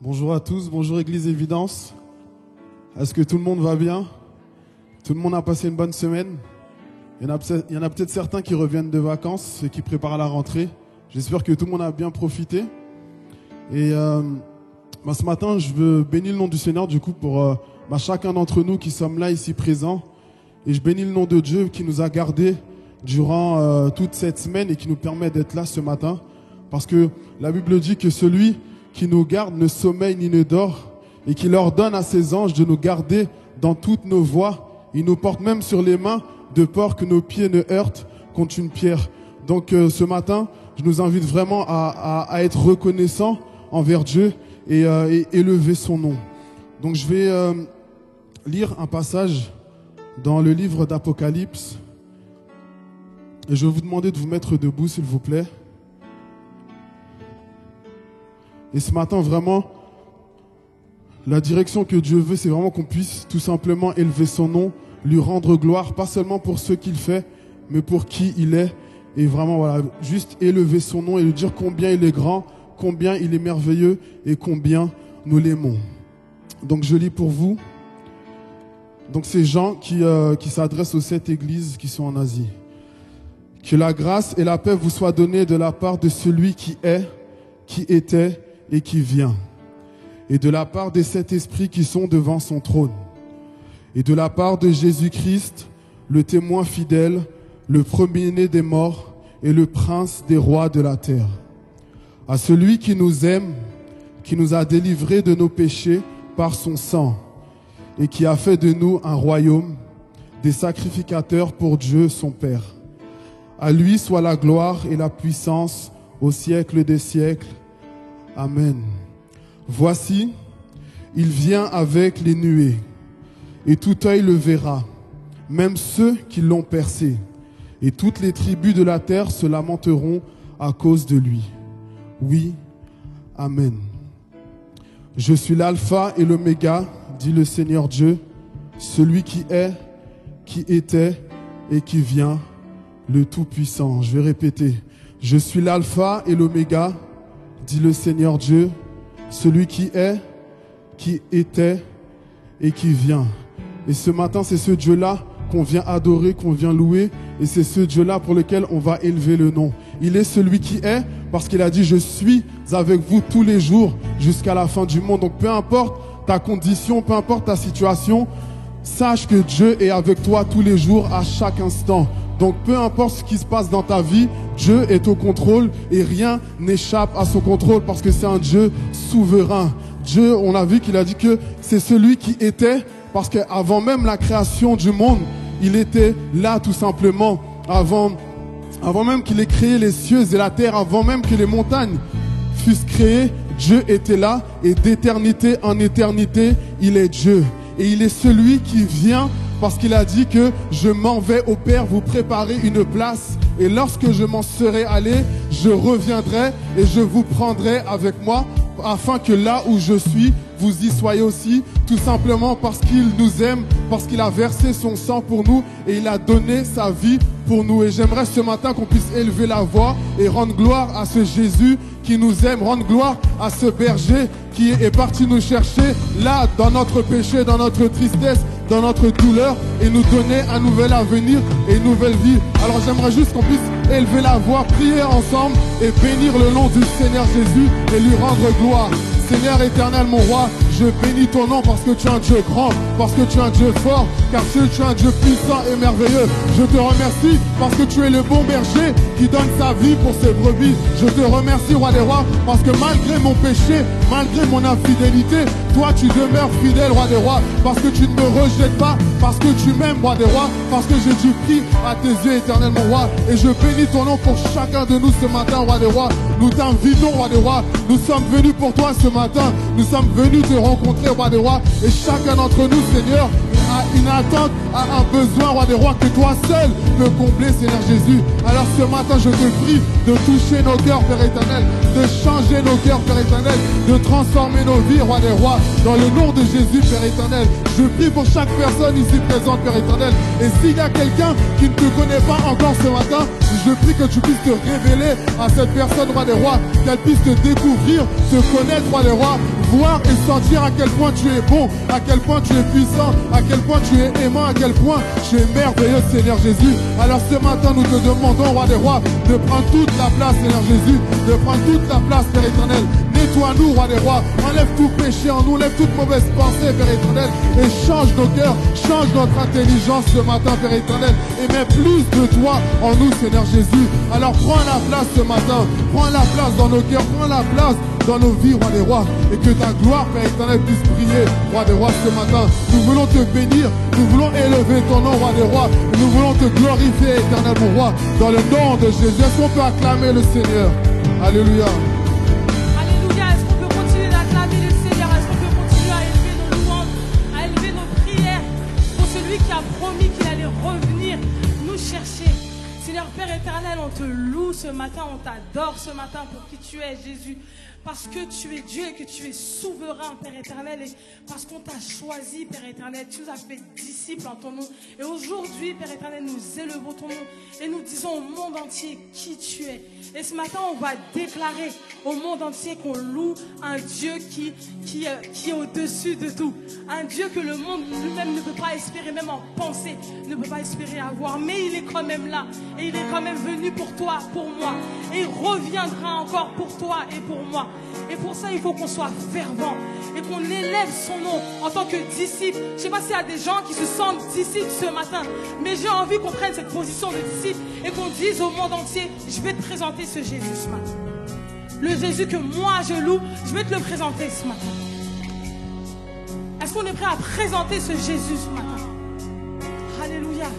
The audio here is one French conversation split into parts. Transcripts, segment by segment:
Bonjour à tous, bonjour Église Évidence. Est-ce que tout le monde va bien? Tout le monde a passé une bonne semaine? Il y en a peut-être certains qui reviennent de vacances et qui préparent la rentrée. J'espère que tout le monde a bien profité. Et ce matin, je veux bénir le nom du Seigneur du coup pour chacun d'entre nous qui sommes là ici présents. Et je bénis le nom de Dieu qui nous a gardés durant toute cette semaine et qui nous permet d'être là ce matin. Parce que la Bible dit que celui qui nous garde ne sommeille ni ne dort et qui ordonne à ses anges de nous garder dans toutes nos voies. Il nous porte même sur les mains de peur que nos pieds ne heurtent contre une pierre. Donc ce matin, je nous invite vraiment à être reconnaissants envers Dieu et élever son nom. Donc je vais lire un passage dans le livre d'Apocalypse. Et je vais vous demander de vous mettre debout, s'il vous plaît. Et ce matin, vraiment, la direction que Dieu veut, c'est vraiment qu'on puisse tout simplement élever son nom, lui rendre gloire, pas seulement pour ce qu'il fait, mais pour qui il est. Et vraiment, voilà, juste élever son nom et lui dire combien il est grand, combien il est merveilleux et combien nous l'aimons. Donc, je lis pour vous. Donc, c'est Jean qui s'adresse aux 7 églises qui sont en Asie. Que la grâce et la paix vous soient données de la part de celui qui est, qui était et qui vient, et de la part des 7 esprits qui sont devant son trône, et de la part de Jésus-Christ, le témoin fidèle, le premier-né des morts et le prince des rois de la terre. À celui qui nous aime, qui nous a délivrés de nos péchés par son sang, et qui a fait de nous un royaume, des sacrificateurs pour Dieu son Père. À lui soit la gloire et la puissance au siècle des siècles. Amen. Voici, il vient avec les nuées, et tout œil le verra, même ceux qui l'ont percé, et toutes les tribus de la terre se lamenteront à cause de lui. Oui, Amen. Je suis l'alpha et l'oméga, dit le Seigneur Dieu, celui qui est, qui était et qui vient, le Tout-Puissant. Je vais répéter. Je suis l'alpha et l'oméga, dit le Seigneur Dieu, celui qui est, qui était et qui vient. Et ce matin, c'est ce Dieu-là qu'on vient adorer, qu'on vient louer. Et c'est ce Dieu-là pour lequel on va élever le nom. Il est celui qui est, parce qu'il a dit, je suis avec vous tous les jours jusqu'à la fin du monde. Donc peu importe ta condition, peu importe ta situation, sache que Dieu est avec toi tous les jours, à chaque instant. Donc peu importe ce qui se passe dans ta vie, Dieu est au contrôle et rien n'échappe à son contrôle parce que c'est un Dieu souverain. Dieu, on a vu qu'il a dit que c'est celui qui était, parce qu'avant même la création du monde, il était là tout simplement. Avant même qu'il ait créé les cieux et la terre, avant même que les montagnes fussent créées, Dieu était là et d'éternité en éternité, il est Dieu. Et il est celui qui vient parce qu'il a dit que je m'en vais au Père vous préparer une place. Et lorsque je m'en serai allé, je reviendrai et je vous prendrai avec moi afin que là où je suis, vous y soyez aussi, tout simplement parce qu'il nous aime, parce qu'il a versé son sang pour nous et il a donné sa vie pour nous. Et j'aimerais ce matin qu'on puisse élever la voix et rendre gloire à ce Jésus qui nous aime, rendre gloire à ce berger qui est parti nous chercher là dans notre péché, dans notre tristesse, dans notre douleur et nous donner un nouvel avenir et une nouvelle vie. Alors j'aimerais juste qu'on puisse élever la voix, prier ensemble et bénir le nom du Seigneur Jésus et lui rendre gloire. Seigneur éternel, mon roi, je bénis ton nom parce que tu es un Dieu grand, parce que tu es un Dieu fort, car tu es un Dieu puissant et merveilleux. Je te remercie parce que tu es le bon berger qui donne sa vie pour ses brebis. Je te remercie, roi des rois, parce que malgré mon péché, malgré mon infidélité, toi tu demeures fidèle, roi des rois, parce que tu ne me rejettes pas, parce que tu m'aimes, roi des rois, parce que j'ai du prix à tes yeux, éternel, mon roi. Et je bénis ton nom pour chacun de nous ce matin, roi des rois. Nous t'invitons, roi des rois. Nous sommes venus pour toi ce matin. Nous sommes venus te rencontrer, roi des rois. Et chacun d'entre nous, Seigneur, a une attente, a un besoin, roi des rois, que toi seul peux combler, Seigneur Jésus. Alors ce matin, je te prie de toucher nos cœurs, Père éternel, de changer nos cœurs, Père éternel, de transformer nos vies, roi des rois, dans le nom de Jésus, Père éternel. Je prie pour chaque personne ici présente, Père éternel. Et s'il y a quelqu'un qui ne te connaît pas encore ce matin, je prie que tu puisses te révéler à cette personne, roi des rois, qu'elle puisse te découvrir, te connaître, roi des rois, voir et sentir à quel point tu es bon, à quel point tu es puissant, à quel point tu es aimant, à quel point tu es merveilleux, Seigneur Jésus. Alors ce matin, nous te demandons, Roi des rois, de prendre toute la place, Seigneur Jésus, de prendre toute la place, Père éternel. Nettoie-nous, Roi des rois, enlève tout péché en nous, enlève toute mauvaise pensée, Père éternel, et change nos cœurs, change notre intelligence ce matin, Père éternel, et mets plus de toi en nous, Seigneur Jésus. Alors prends la place ce matin, prends la place dans nos cœurs, prends la place dans nos vies, Roi des rois, et que ta gloire, Père éternel, puisse briller, Roi des rois, ce matin. Nous voulons te bénir, nous voulons élever ton nom, Roi des rois, et nous voulons te glorifier, éternel mon roi, dans le nom de Jésus. Est-ce qu'on peut acclamer le Seigneur? Alléluia. Alléluia. Est-ce qu'on peut continuer d'acclamer le Seigneur? Est-ce qu'on peut continuer à élever nos louanges, à élever nos prières pour celui qui a promis qu'il allait revenir nous chercher? Seigneur Père éternel, on te loue ce matin, on t'adore ce matin pour qui tu es, Jésus. Parce que tu es Dieu et que tu es souverain, Père éternel, et parce qu'on t'a choisi, Père éternel, tu nous as fait disciples en ton nom. Et aujourd'hui, Père éternel, nous élevons ton nom et nous disons au monde entier qui tu es. Et ce matin, on va déclarer au monde entier qu'on loue un Dieu qui est au-dessus de tout. Un Dieu que le monde lui-même ne peut pas espérer, même en penser, ne peut pas espérer avoir. Mais il est quand même là. Et il est quand même venu pour toi, pour moi. Et il reviendra encore pour toi et pour moi. Et pour ça, il faut qu'on soit fervent et qu'on élève son nom en tant que disciple. Je ne sais pas s'il y a des gens qui se sentent disciples ce matin, mais j'ai envie qu'on prenne cette position de disciple et qu'on dise au monde entier, je vais te présenter ce Jésus ce matin. Le Jésus que moi je loue, je vais te le présenter ce matin. Est-ce qu'on est prêt à présenter ce Jésus ce matin? Alléluia.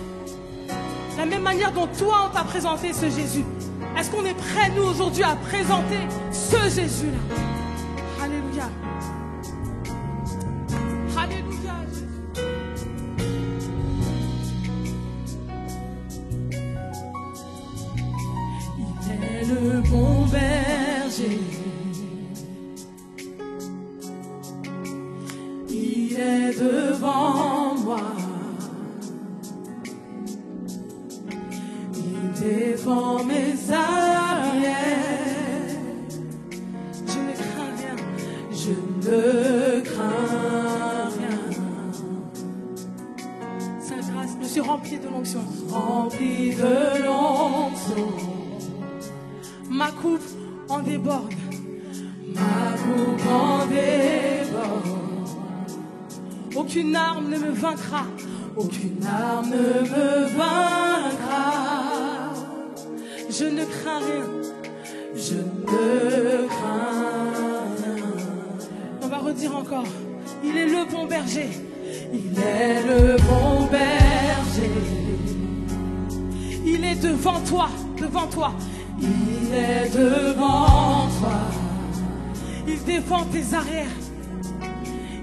La même manière dont toi on t'a présenté ce Jésus. Est-ce qu'on est prêt, nous, aujourd'hui, à présenter ce Jésus-là? Alléluia. Alléluia, Jésus. Il est le bon berger. Il est devant moi. Défends mes arrières. Je ne crains rien. Je ne crains rien. Sainte grâce, je suis rempli de l'onction. Rempli de l'onction. Ma coupe en déborde. Ma coupe en déborde. Aucune arme ne me vaincra. Aucune arme ne me vaincra. Je ne crains rien. Je ne crains rien. On va redire encore. Il est le bon berger. Il est le bon berger. Il est devant toi. Devant toi. Il est devant toi. Il défend tes arrières.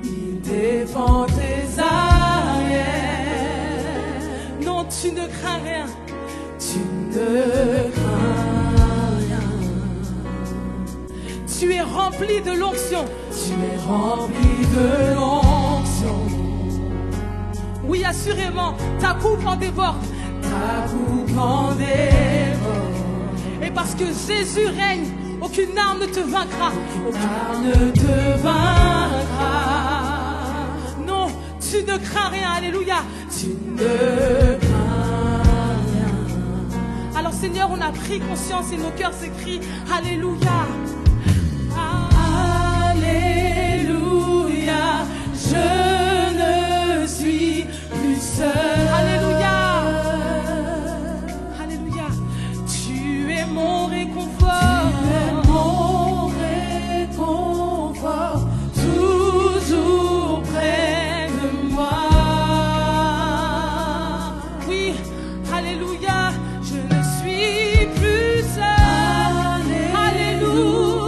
Il défend tes arrières. Non, tu ne crains rien. Tu ne crains rien. Tu es rempli de l'onction. Tu es rempli de l'onction. Oui, assurément, ta coupe en déborde. Ta coupe en déborde. Et parce que Jésus règne, aucune arme ne te vaincra. Aucune arme ne te vaincra. Non, tu ne crains rien. Alléluia. Tu ne crains. Alors Seigneur, on a pris conscience et nos cœurs s'écrient Alléluia. Alléluia. Je ne suis plus seul. Alléluia. Alléluia. Tu es mon réconfort. Tu es mon réconfort. Toujours près de moi. Oui, alléluia. Je ne suis plus seul. Alléluia.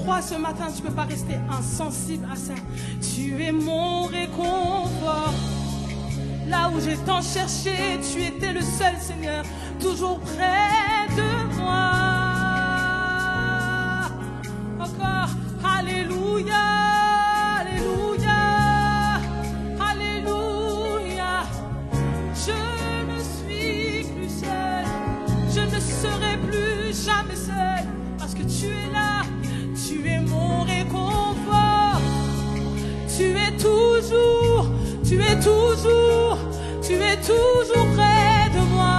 crois ce matin, tu ne peux pas rester insensible à ça. Tu es mon réconfort. Là où j'ai tant cherché, tu étais le seul, Seigneur, toujours près de moi. Encore, alléluia, alléluia, alléluia. Je ne suis plus seul, je ne serai plus jamais seul, parce que tu es là, tu es mon réconfort. Tu es toujours, tu es toujours, tu es toujours près de moi.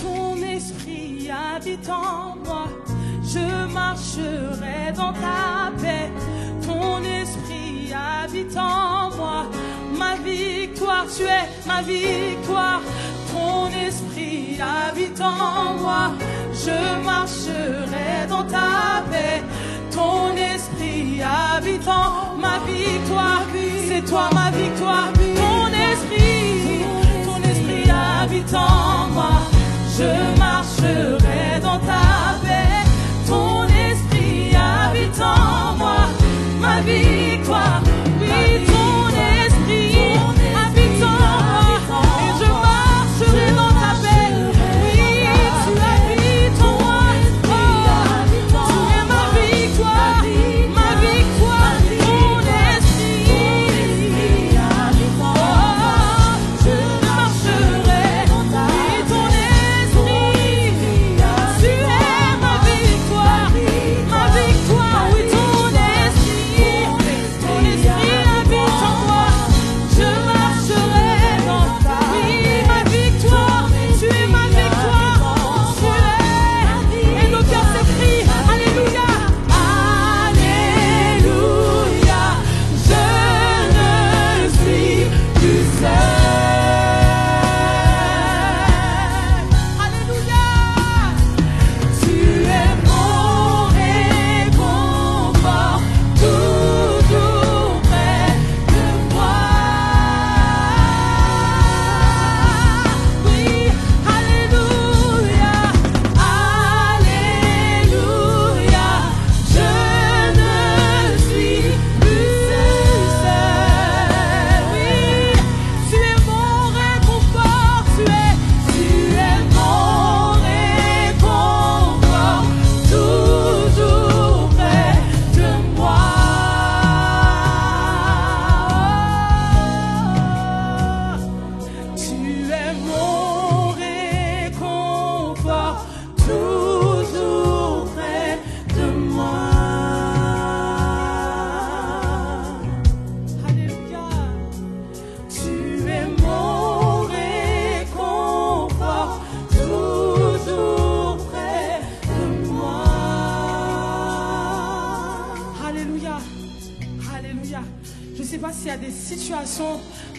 Ton esprit habite en moi, je marcherai dans ta paix. Ton esprit habite en moi, ma victoire, tu es ma victoire. Ton esprit habite en moi, je marcherai dans ta paix. Ton esprit habite en ma victoire, c'est toi ma victoire. Ton esprit habite en moi, je marcherai dans ta paix. Ton esprit habite en moi, ma victoire. Oui, ton esprit habite en moi, et je marcherai dans ta paix. Oui, tu habites en moi.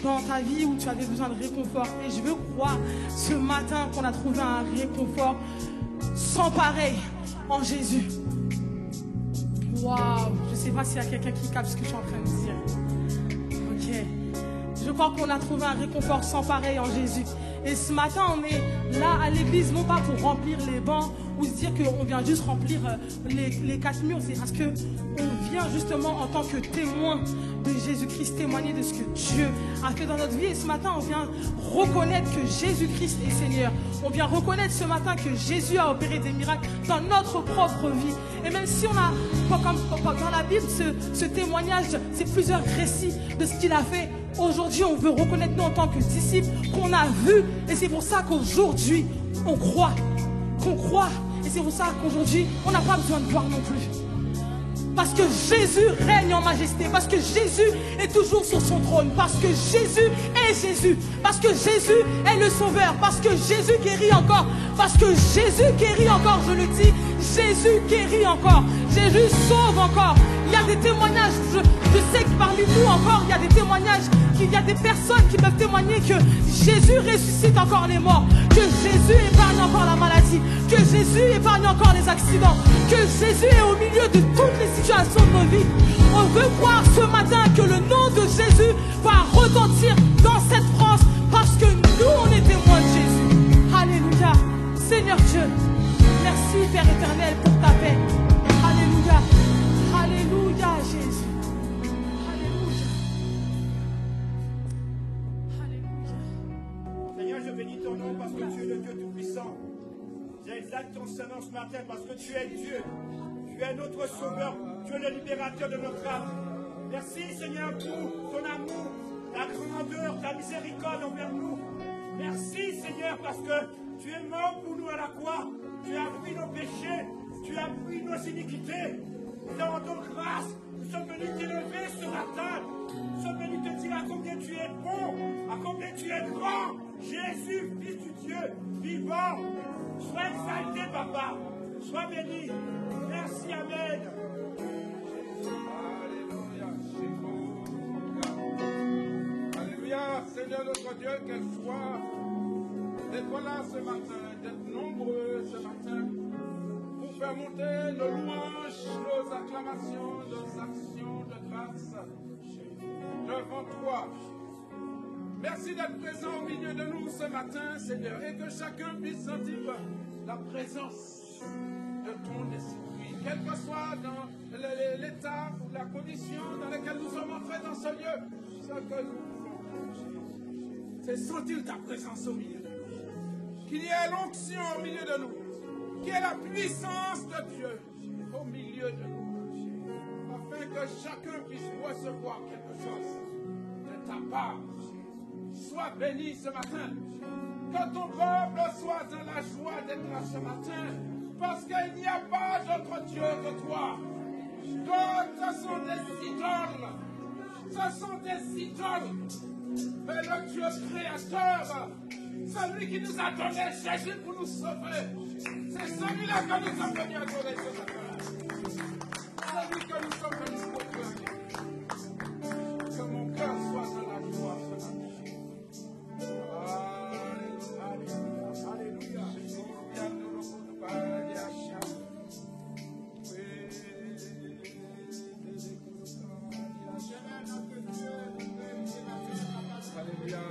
Dans ta vie où tu avais besoin de réconfort, et je veux croire ce matin qu'on a trouvé un réconfort sans pareil en Jésus. Waouh, je ne sais pas s'il y a quelqu'un qui capte ce que je suis en train de dire. Ok, je crois qu'on a trouvé un réconfort sans pareil en Jésus. Et ce matin, on est là à l'église, non pas pour remplir les bancs ou se dire qu'on vient juste remplir les 4 murs. C'est parce qu'on vient justement en tant que témoin de Jésus-Christ, témoigner de ce que Dieu a fait dans notre vie. Et ce matin, on vient reconnaître que Jésus-Christ est Seigneur. On vient reconnaître ce matin que Jésus a opéré des miracles dans notre propre vie. Et même si on a, comme dans la Bible, ce témoignage, c'est plusieurs récits de ce qu'il a fait. Aujourd'hui, on veut reconnaître nous en tant que disciples qu'on a vu. Et c'est pour ça qu'aujourd'hui, on croit. Qu'on croit. Et c'est pour ça qu'aujourd'hui, on n'a pas besoin de voir non plus. Parce que Jésus règne en majesté. Parce que Jésus est toujours sur son trône. Parce que Jésus est Jésus. Parce que Jésus est le sauveur. Parce que Jésus guérit encore. Parce que Jésus guérit encore, je le dis. Jésus guérit encore. Jésus sauve encore. Il y a des témoignages. Je sais que parmi nous encore, il y a des témoignages. Il y a des personnes qui peuvent témoigner que Jésus ressuscite encore les morts. Que Jésus épargne encore la maladie. Que Jésus épargne encore les accidents. Que Jésus est au milieu de toutes les situations de nos vies. On veut croire ce matin que le nom de Jésus va retentir dans cette France. Parce que nous, on est témoins de Jésus. Alléluia. Seigneur Dieu. Merci, Père éternel, pour ta paix. Alléluia. Alléluia, Jésus. Alléluia. Alléluia. Seigneur, je bénis ton nom parce que tu es le Dieu Tout-Puissant. J'exalte ton Saint-Nom ce matin parce que tu es Dieu. Tu es notre Sauveur. Tu es le libérateur de notre âme. Merci, Seigneur, pour ton amour, ta grandeur, ta miséricorde envers nous. Merci, Seigneur, parce que tu es mort pour nous à la croix. Tu as pris nos péchés. Tu as pris nos iniquités. Nous te rendons grâce. Nous sommes venus t'élever ce matin. Nous sommes venus te dire à combien tu es bon, à combien tu es grand. Jésus, Fils du Dieu, vivant. Sois exalté, Papa. Sois béni. Merci, Amen. Alléluia, Seigneur notre Dieu, quelle joie d'être là ce matin, d'être nombreux ce matin, pour faire monter nos louanges, nos acclamations, nos actions de grâce devant toi. Merci d'être présent au milieu de nous ce matin, Seigneur, et que chacun puisse sentir la présence de ton esprit, quel que soit dans l'état ou la condition dans laquelle nous sommes entrés dans ce lieu. Ce que nous voulons, c'est sentir ta présence au milieu de nous, qu'il y ait l'onction au milieu de nous, qu'il y ait la puissance de Dieu au milieu de nous, afin que chacun puisse recevoir quelque chose de ta part. Sois béni ce matin, que ton peuple soit dans la joie d'être là ce matin, parce qu'il n'y a pas d'autre Dieu que toi. D'autres, ce sont des idoles. Ce sont des idoles. Mais le Dieu créateur, celui qui nous a donné Jésus pour nous sauver, c'est celui-là que nous sommes venus adorer ce matin. Celui que nous sommes venus proclamer. Que mon cœur soit dans la joie ce matin. Alléluia.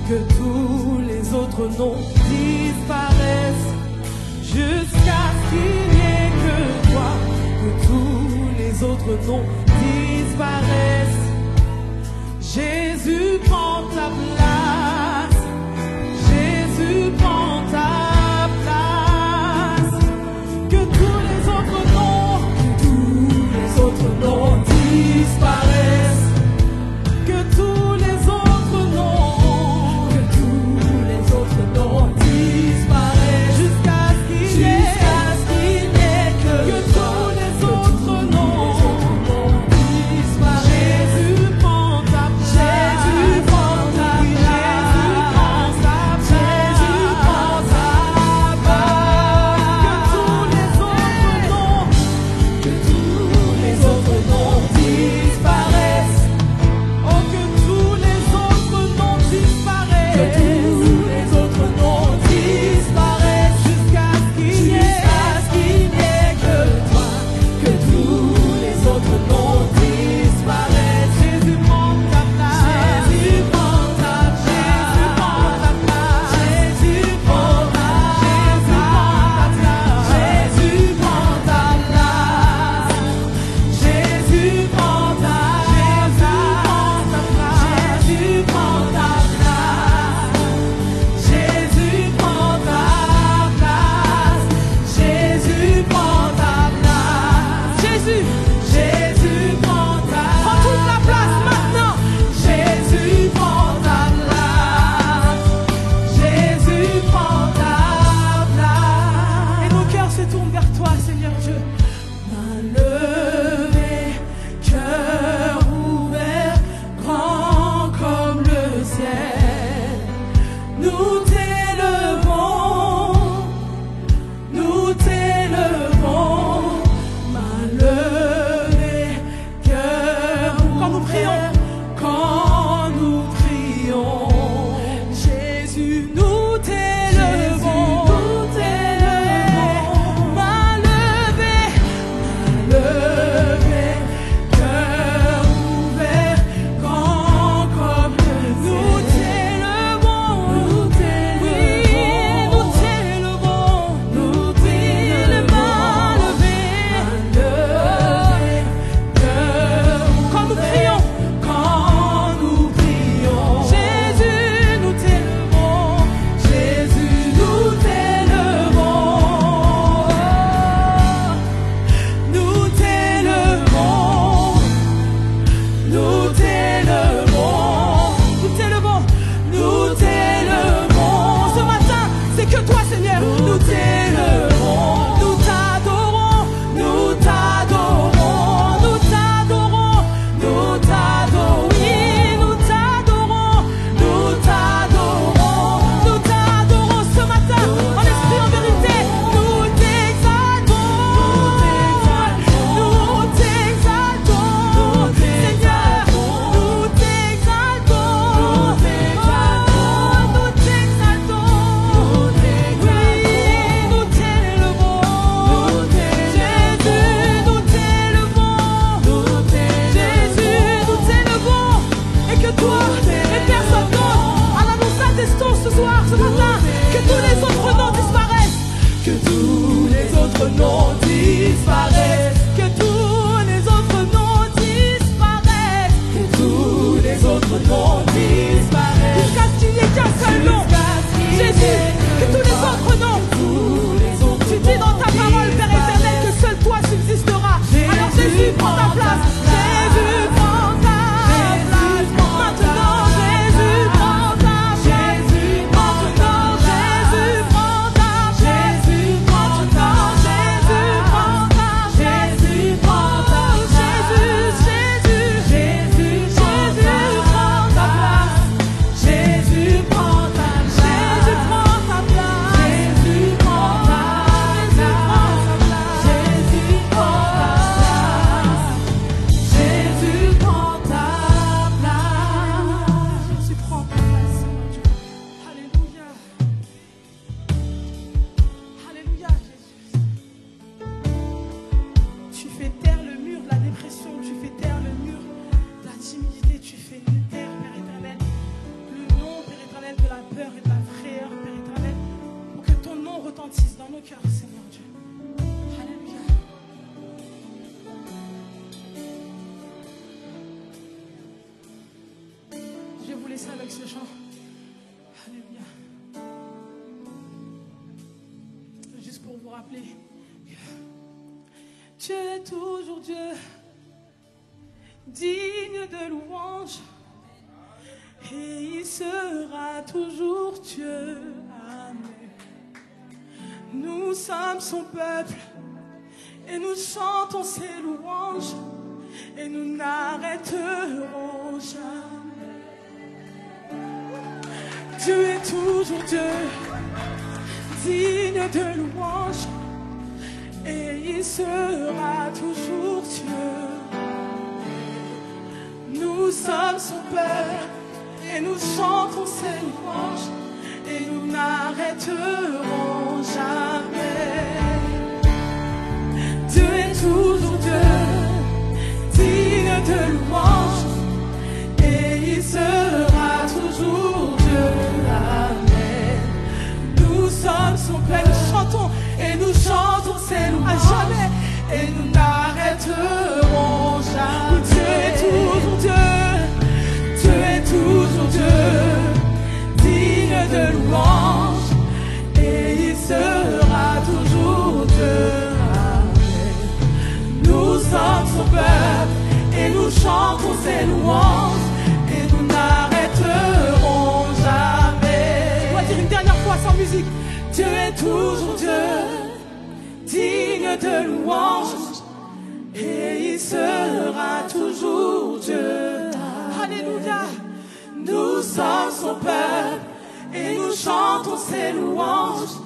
que tous les autres noms disparaissent, jusqu'à ce qu'il n'y ait que toi, que tous les autres noms disparaissent. Jésus prend ta place, Jésus prend ta place, que tous les autres noms disparaissent, que tous les autres noms disparaissent, jusqu'à ce qu'il n'y ait que tous les autres noms disparaissent. Jésus prend ta place, Jésus prend ta place, Jésus prend ta place, que tous les autres noms disparaissent. Oh, que tous les autres noms disparaissent, que tous les autres noms disparaissent, jusqu'à ce qu'il n'y ait que toi, que tous les autres noms disparaissent. Jésus prend ta place, Jésus prend ta place, Jésus prend ta place, Jésus prend ta place, Jésus prend ta place, Jésus prend ta place, Jésus prend ta place, Jésus prend ta place, Jésus prend ta place, prends toute la place maintenant. Jésus prend ta place, Jésus prend ta place. Et nos cœurs se tournent vers toi, Seigneur Dieu. Main levée, cœur ouvert, grand comme le ciel, nous t'élevons, main levée, cœur ouvert, quand nous prions, Jésus, nous t'élevons, main levée, cœur ouvert, grand comme nous t'élevons, oui, nous t'élevons, les mains levées, quand nous prions, Jésus, nous t'élevons, nous t'élevons. Ce matin, c'est que toi, Seigneur, nous t'élevons, nous t'adorons, oui, nous t'adorons ce matin, en esprit, en vérité, nous t'exaltons, Seigneur, laisser avec ce chant. Alléluia. Juste pour vous rappeler que Dieu est toujours Dieu, digne de louange, et il sera toujours Dieu. Amen. Nous sommes son peuple et nous chantons ses louanges et nous n'arrêterons jamais. Dieu est toujours Dieu, digne de louange, et il sera toujours Dieu. Nous sommes son peuple et nous chantons ses louanges et nous n'arrêterons jamais. Dieu est toujours Dieu, digne de louange, et il sera toujours Dieu. Amen. Nous sommes son peuple, nous chantons et nous chantons ses louanges à jamais, et nous n'arrêterons jamais. Dieu est toujours Dieu, Dieu est toujours Dieu, digne de louange, et il sera toujours Dieu. Nous sommes son peuple et nous chantons ses louanges et nous n'arrêterons jamais. On va dire une dernière fois sans musique. Dieu est toujours Dieu, digne de louange, et il sera toujours Dieu. Alléluia. Nous sommes son peuple et nous chantons ses louanges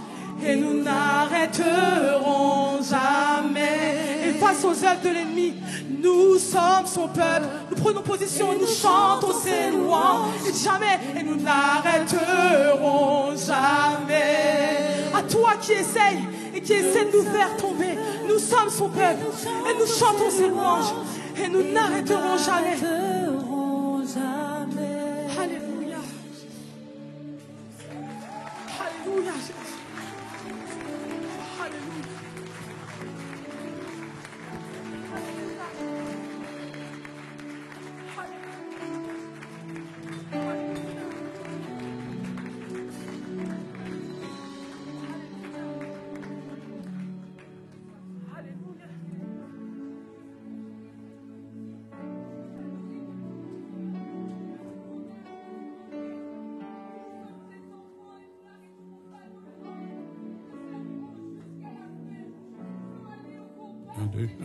et nous n'arrêterons jamais. Et face aux œuvres de l'ennemi, nous sommes son peuple. Nous prenons position et nous chantons ses louanges et jamais, et nous n'arrêterons jamais. À toi qui essaye et qui essaie de nous faire tomber, nous sommes son peuple et nous chantons ses louanges et nous n'arrêterons jamais. Alléluia. Alléluia.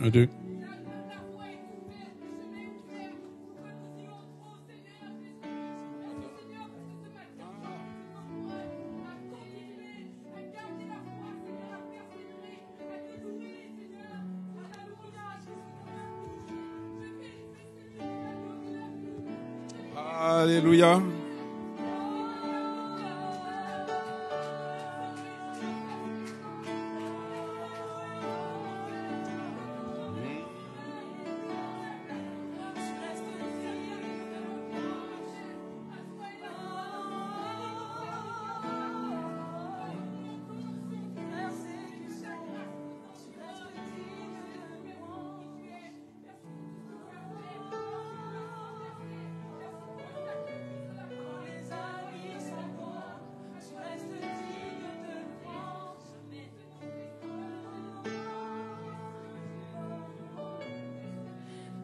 Un, deux. Alléluia.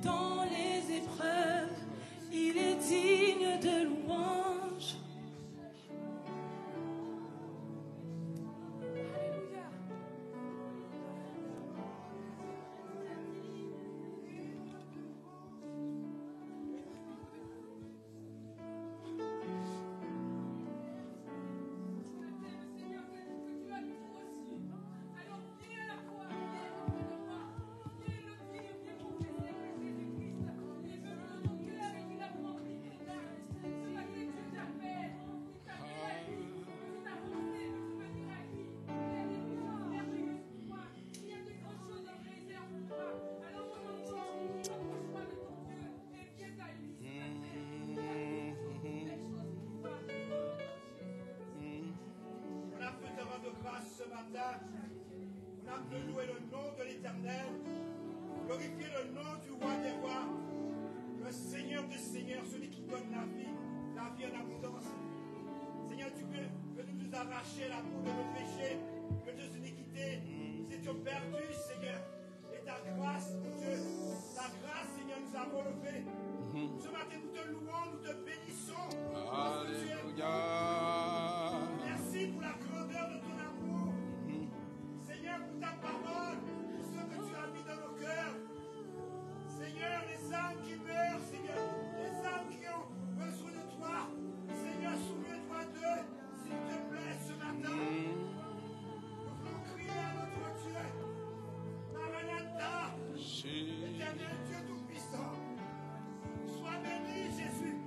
Dans les épreuves, il est digne de louange. Alléluia. Ce matin, on a pu louer le nom de l'Éternel, glorifier le nom du roi des rois, le Seigneur des seigneurs, celui qui donne la vie en arraché la boue de nos péchés, de nos iniquités. Nous étions perdus, Seigneur. Et ta grâce, mon Dieu, ta grâce, Seigneur, nous a relevés. Ce matin, nous te louons, nous te bénissons. Parce que tu es Alléluia. Merci pour la grandeur de ton amour. Seigneur, pour ta parole, pour ce que tu as mis dans nos cœurs. Seigneur, les âmes qui meurent, Seigneur, les âmes qui ont besoin de toi. Seigneur, souviens-toi d'eux, s'il te plaît, ce matin. Nous voulons crier à notre Dieu. Maranatha, éternel Dieu Tout-Puissant. Sois béni, Jésus.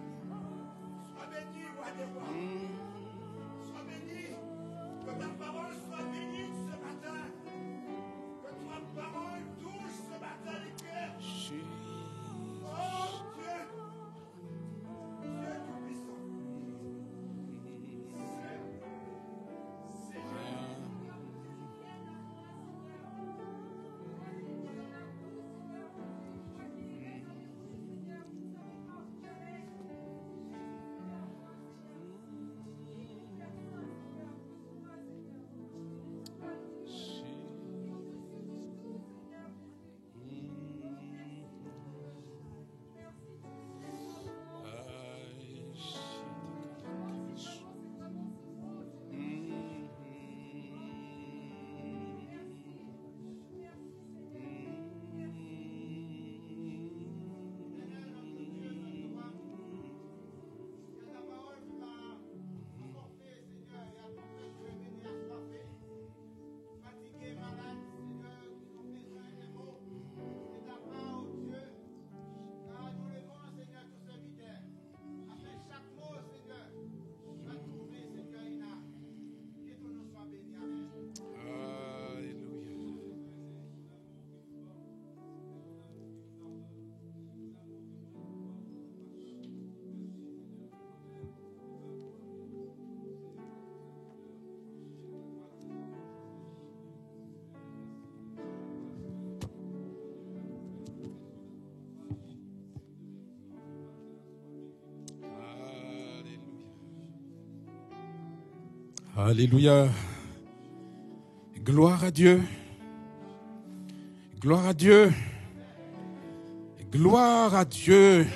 Sois béni, roi des rois. Sois béni. Que ta parole soit bénie ce matin. Que ta parole touche ce matin les cœurs. Oh Dieu. Dieu Tout-Puissant. Seigneur. Alléluia. Gloire à Dieu. Gloire à Dieu. Gloire à Dieu.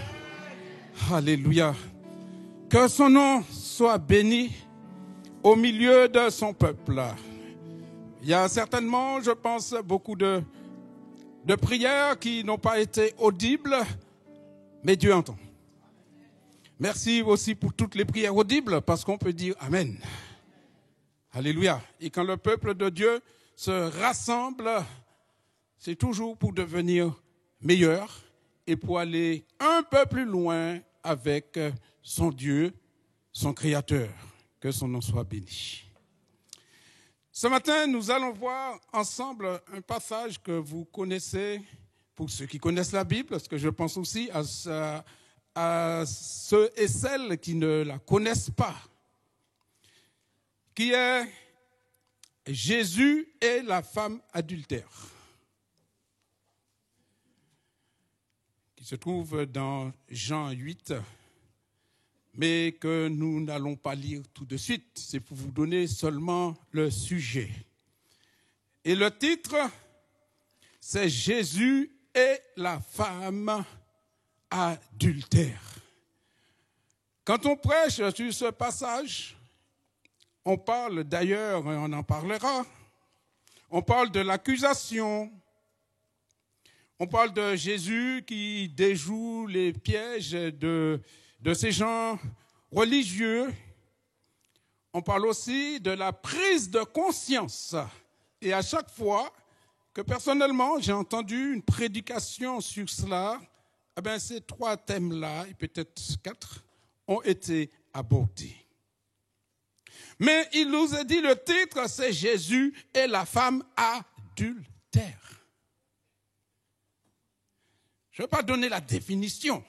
Alléluia. Que son nom soit béni au milieu de son peuple. Il y a certainement, je pense, beaucoup de prières qui n'ont pas été audibles, mais Dieu entend. Merci aussi pour toutes les prières audibles, parce qu'on peut dire Amen. Alléluia. Et quand le peuple de Dieu se rassemble, c'est toujours pour devenir meilleur et pour aller un peu plus loin avec son Dieu, son Créateur. Que son nom soit béni. Ce matin, nous allons voir ensemble un passage que vous connaissez, pour ceux qui connaissent la Bible, parce que je pense aussi à ceux et celles qui ne la connaissent pas, qui est Jésus et la femme adultère, qui se trouve dans Jean 8, mais que nous n'allons pas lire tout de suite. C'est pour vous donner seulement le sujet. Et le titre, c'est Jésus et la femme adultère. Quand on prêche sur ce passage, on parle d'ailleurs, et on en parlera, on parle de l'accusation, on parle de Jésus qui déjoue les pièges de ces gens religieux. On parle aussi de la prise de conscience. Et à chaque fois que personnellement j'ai entendu une prédication sur cela, ces trois thèmes-là, et peut-être 4, ont été abordés. Mais il nous a dit, le titre, c'est Jésus et la femme adultère. Je ne vais pas donner la définition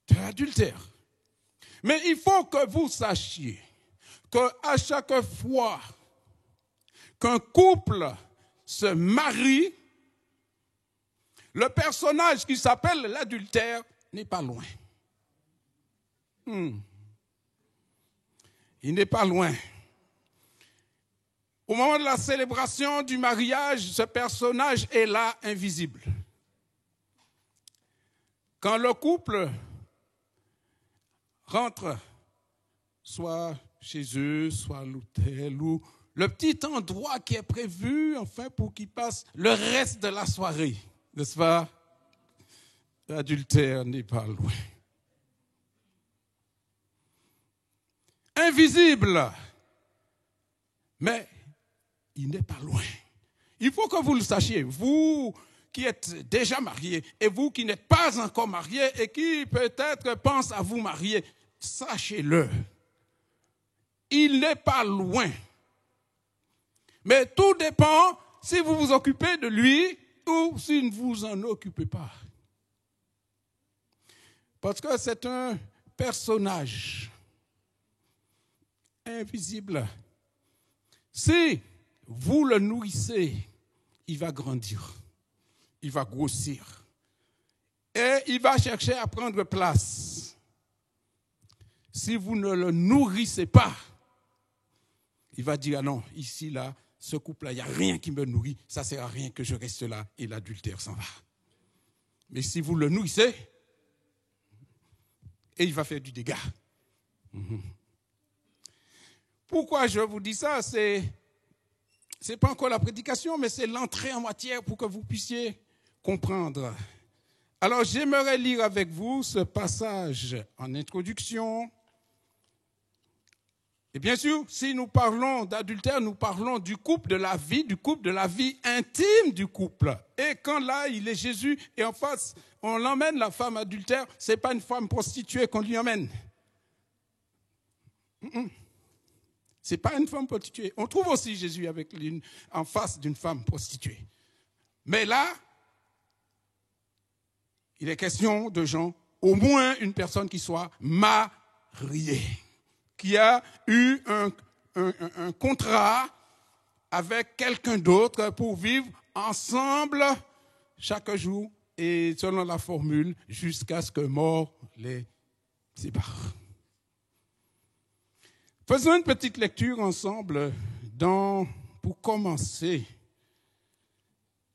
de l'adultère. Mais il faut que vous sachiez qu'à chaque fois qu'un couple se marie, le personnage qui s'appelle l'adultère n'est pas loin. Il n'est pas loin. Au moment de la célébration du mariage, ce personnage est là, invisible. Quand le couple rentre, soit chez eux, soit à l'hôtel, ou le petit endroit qui est prévu, enfin, pour qu'ils passent le reste de la soirée, n'est-ce pas? L'adultère n'est pas loin. Invisible, mais il n'est pas loin. Il faut que vous le sachiez, vous qui êtes déjà mariés et vous qui n'êtes pas encore mariés et qui peut-être pensent à vous marier, sachez-le. Il n'est pas loin. Mais tout dépend si vous vous occupez de lui ou si ne vous en occupez pas. Parce que c'est un personnage invisible. Si vous le nourrissez, il va grandir, il va grossir et il va chercher à prendre place. Si vous ne le nourrissez pas, il va dire, ah non, ici, là, ce couple-là, il n'y a rien qui me nourrit, ça ne sert à rien que je reste là et l'adultère s'en va. Mais si vous le nourrissez, et il va faire du dégât. Pourquoi je vous dis ça? C'est pas encore la prédication, mais c'est l'entrée en matière pour que vous puissiez comprendre. Alors, j'aimerais lire avec vous ce passage en introduction. Et bien sûr, si nous parlons d'adultère, nous parlons du couple, de la vie intime du couple. Et quand là, il est Jésus, et en face, on l'emmène, la femme adultère, ce n'est pas une femme prostituée qu'on lui emmène. Ce n'est pas une femme prostituée. On trouve aussi Jésus en face d'une femme prostituée. Mais là, il est question de gens, au moins une personne qui soit mariée, qui a eu un contrat avec quelqu'un d'autre pour vivre ensemble chaque jour et selon la formule, jusqu'à ce que mort les sépare. Faisons une petite lecture ensemble pour commencer.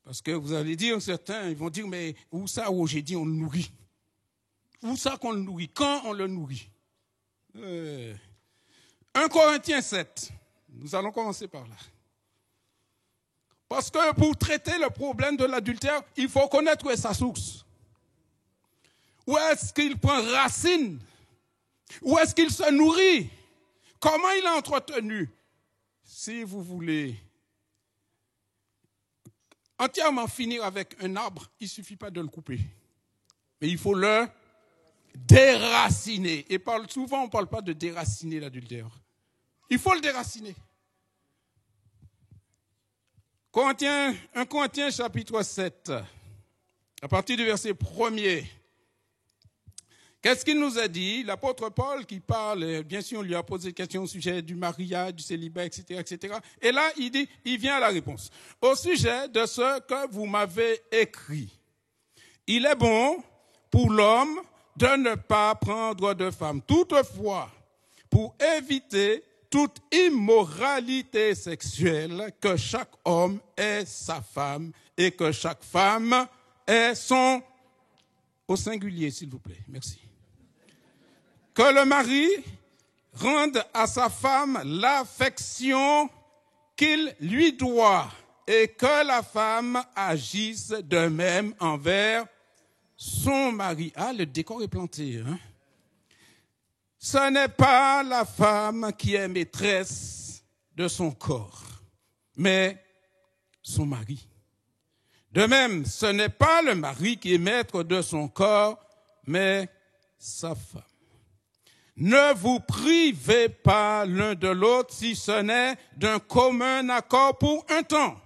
Parce que vous allez dire, certains, ils vont dire, mais où ça, où j'ai dit on le nourrit? Où ça qu'on le nourrit? Quand on le nourrit? 1 Corinthiens 7. Nous allons commencer par là. Parce que pour traiter le problème de l'adultère, il faut connaître où est sa source. Où est-ce qu'il prend racine? Où est-ce qu'il se nourrit? Comment il est entretenu? Si vous voulez entièrement finir avec un arbre, il ne suffit pas de le couper. Mais il faut le déraciner. Et souvent, on ne parle pas de déraciner l'adultère. Il faut le déraciner. 1 Corinthiens chapitre 7, à partir du verset 1er. Qu'est-ce qu'il nous a dit? L'apôtre Paul qui parle, bien sûr, on lui a posé des questions au sujet du mariage, du célibat, etc., etc. Et là, il vient à la réponse. Au sujet de ce que vous m'avez écrit, il est bon pour l'homme de ne pas prendre de femme. Toutefois, pour éviter toute immoralité sexuelle, que chaque homme ait sa femme et que chaque femme ait son... Au singulier, s'il vous plaît. Merci. Que le mari rende à sa femme l'affection qu'il lui doit et que la femme agisse de même envers son mari. Ah, le décor est planté, hein? Ce n'est pas la femme qui est maîtresse de son corps, mais son mari. De même, ce n'est pas le mari qui est maître de son corps, mais sa femme. Ne vous privez pas l'un de l'autre si ce n'est d'un commun accord pour un temps,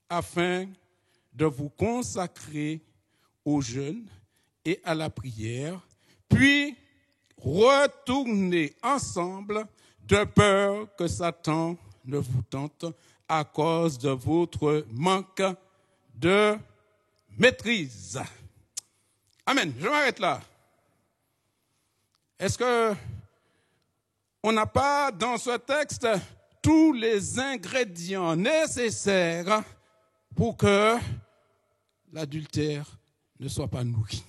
afin de vous consacrer au jeûne et à la prière, puis retournez ensemble de peur que Satan ne vous tente à cause de votre manque de maîtrise. Amen. Je m'arrête là. Est-ce que on n'a pas dans ce texte tous les ingrédients nécessaires pour que l'adultère ne soit pas nourri.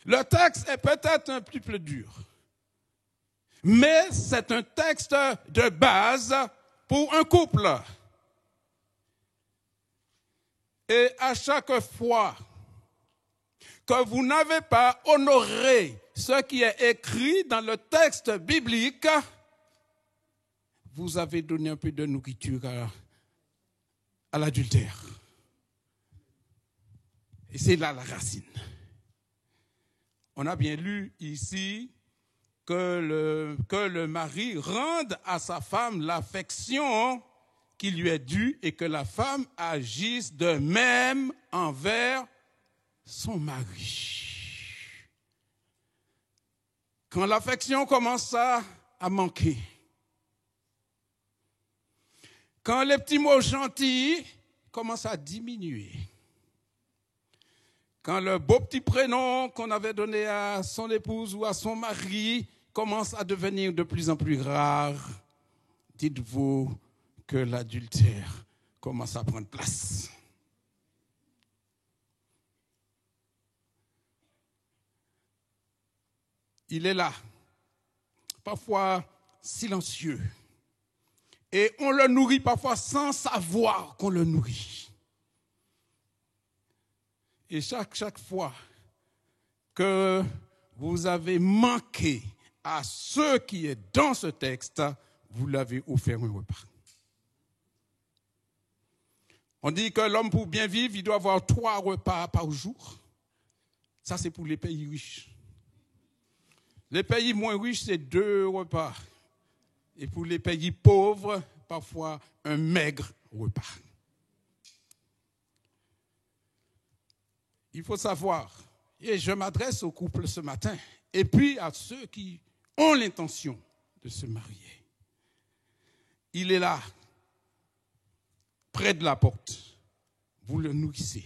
Le texte est peut-être un petit peu dur, mais c'est un texte de base pour un couple. Et à chaque fois que vous n'avez pas honoré ce qui est écrit dans le texte biblique, vous avez donné un peu de nourriture à l'adultère. Et c'est là la racine. On a bien lu ici que le mari rende à sa femme l'affection qui lui est due et que la femme agisse de même envers son mari. Quand l'affection commence à manquer, quand les petits mots gentils commencent à diminuer, quand le beau petit prénom qu'on avait donné à son épouse ou à son mari commence à devenir de plus en plus rare, dites-vous que l'adultère commence à prendre place. Il est là, parfois silencieux, et on le nourrit parfois sans savoir qu'on le nourrit. Et chaque fois que vous avez manqué à ce qui est dans ce texte, vous l'avez offert un repas. On dit que l'homme, pour bien vivre, il doit avoir 3 repas par jour. Ça, c'est pour les pays riches. Les pays moins riches, c'est 2 repas. Et pour les pays pauvres, parfois un maigre repas. Il faut savoir, et je m'adresse au couple ce matin, et puis à ceux qui ont l'intention de se marier. Il est là, près de la porte. Vous le nourrissez.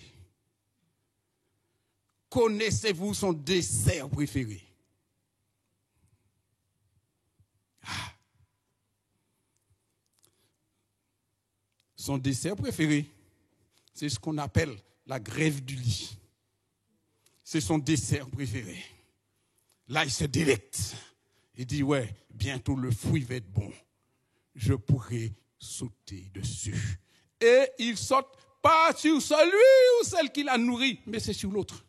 Connaissez-vous son dessert préféré? Son dessert préféré, c'est ce qu'on appelle la grève du lit. C'est son dessert préféré. Là, il se délecte. Il dit, ouais, bientôt le fruit va être bon. Je pourrai sauter dessus. Et il saute pas sur celui ou celle qui l'a nourri, mais c'est sur l'autre.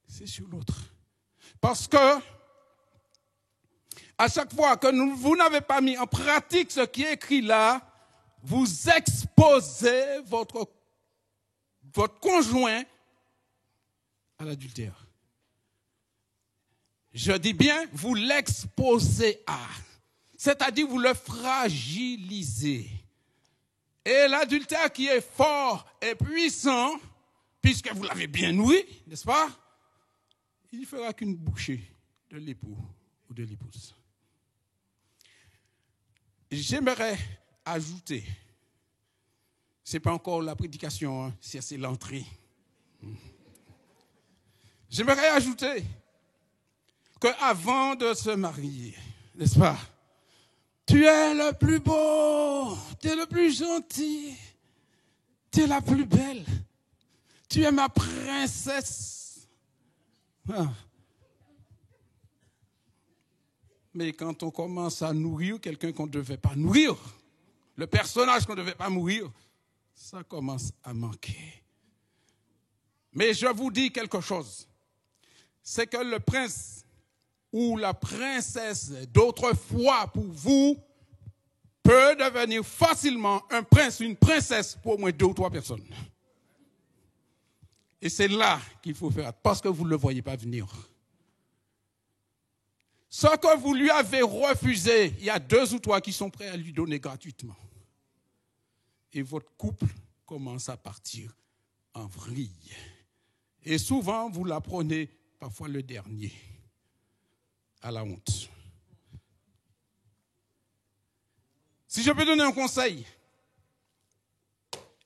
C'est sur l'autre. Parce que, à chaque fois que vous n'avez pas mis en pratique ce qui est écrit là, vous exposez votre conjoint à l'adultère. Je dis bien, vous l'exposez à. C'est-à-dire, vous le fragilisez. Et l'adultère qui est fort et puissant, puisque vous l'avez bien nourri, n'est-ce pas? Il ne fera qu'une bouchée de l'époux ou de l'épouse. J'aimerais ajouter, ce n'est pas encore la prédication, hein, c'est l'entrée. J'aimerais ajouter qu'avant de se marier, n'est-ce pas, tu es le plus beau, tu es le plus gentil, tu es la plus belle, tu es ma princesse. Ah. Mais quand on commence à nourrir quelqu'un qu'on ne devait pas nourrir, le personnage qu'on ne devait pas nourrir, ça commence à manquer. Mais je vous dis quelque chose, c'est que le prince ou la princesse d'autrefois pour vous peut devenir facilement un prince ou une princesse pour au moins 2 ou 3 personnes. Et c'est là qu'il faut faire, parce que vous ne le voyez pas venir. Ce que vous lui avez refusé, il y a 2 ou 3 qui sont prêts à lui donner gratuitement. Et votre couple commence à partir en vrille. Et souvent, vous l'apprenez, parfois le dernier, à la honte. Si je peux donner un conseil,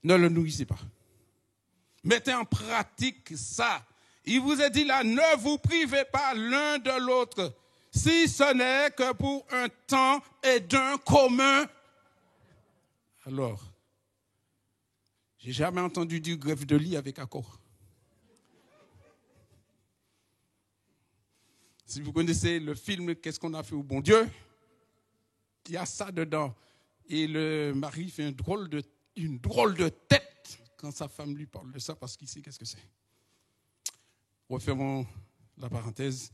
ne le nourrissez pas. Mettez en pratique ça. Il vous est dit là, ne vous privez pas l'un de l'autre. si ce n'est que pour un temps et d'un commun. Alors, j'ai jamais entendu dire grève de lit avec accord. Si vous connaissez le film « Qu'est-ce qu'on a fait au bon Dieu ?», il y a ça dedans. Et le mari fait une drôle de tête quand sa femme lui parle de ça parce qu'il sait qu'est-ce que c'est. Refermons la parenthèse,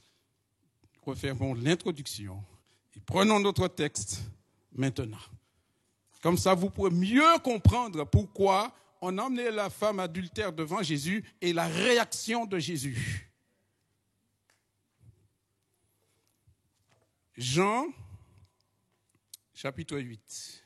refermons l'introduction et prenons notre texte maintenant. Comme ça, vous pourrez mieux comprendre pourquoi on a emmené la femme adultère devant Jésus et la réaction de Jésus. Jean, chapitre 8.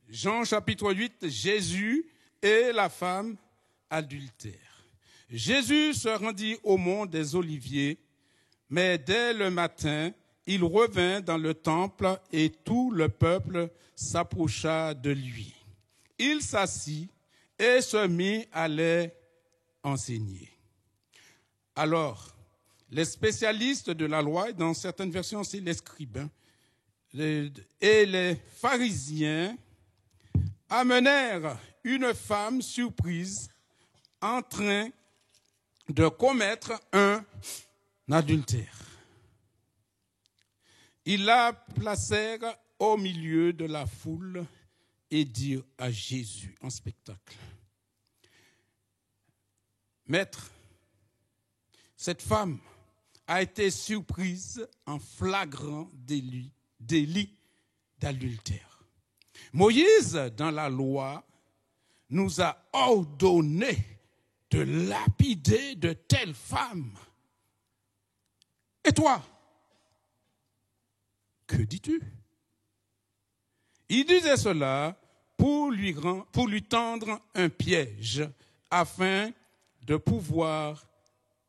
Jean, chapitre 8, Jésus et la femme adultère. Jésus se rendit au mont des Oliviers, mais dès le matin, il revint dans le temple et tout le peuple s'approcha de lui. Il s'assit et se mit à les enseigner. Alors, les spécialistes de la loi, dans certaines versions c'est les scribes, et les pharisiens amenèrent une femme surprise en train de commettre un adultère. Ils la placèrent au milieu de la foule et dirent à Jésus en spectacle: Maître, cette femme a été surprise en flagrant délit d'adultère. Moïse, dans la loi, nous a ordonné de lapider de telles femmes. Et toi, que dis-tu? Il disait cela pour lui tendre un piège afin de pouvoir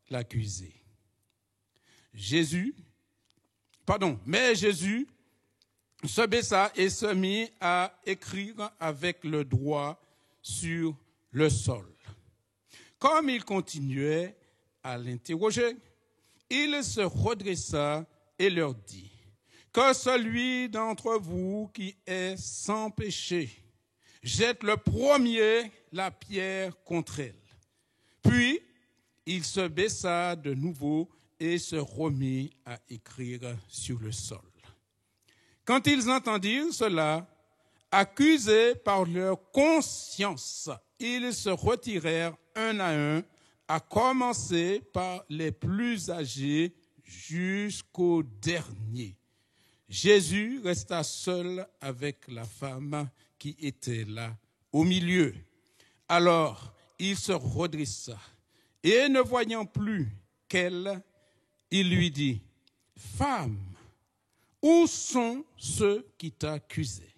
l'accuser. Mais Jésus se baissa et se mit à écrire avec le doigt sur le sol. Comme il continuait à l'interroger, il se redressa et leur dit: Que celui d'entre vous qui est sans péché jette le premier la pierre contre elle. Puis il se baissa de nouveau et se remit à écrire sur le sol. Quand ils entendirent cela, accusés par leur conscience, ils se retirèrent un à un, à commencer par les plus âgés jusqu'au dernier. Jésus resta seul avec la femme qui était là au milieu. Alors il se redressa et ne voyant plus qu'elle, il lui dit: Femme, où sont ceux qui t'accusaient?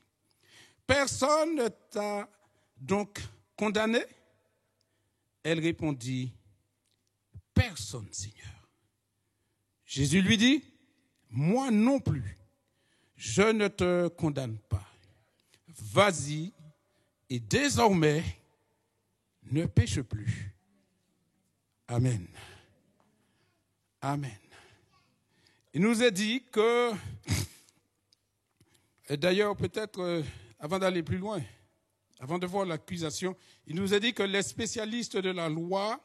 Personne ne t'a donc condamné? Elle répondit: Personne, Seigneur. Jésus lui dit: Moi non plus, je ne te condamne pas. Vas-y et désormais, ne pêche plus. Amen. Amen. Il nous est dit que, et d'ailleurs peut-être avant d'aller plus loin, avant de voir l'accusation, il nous est dit que les spécialistes de la loi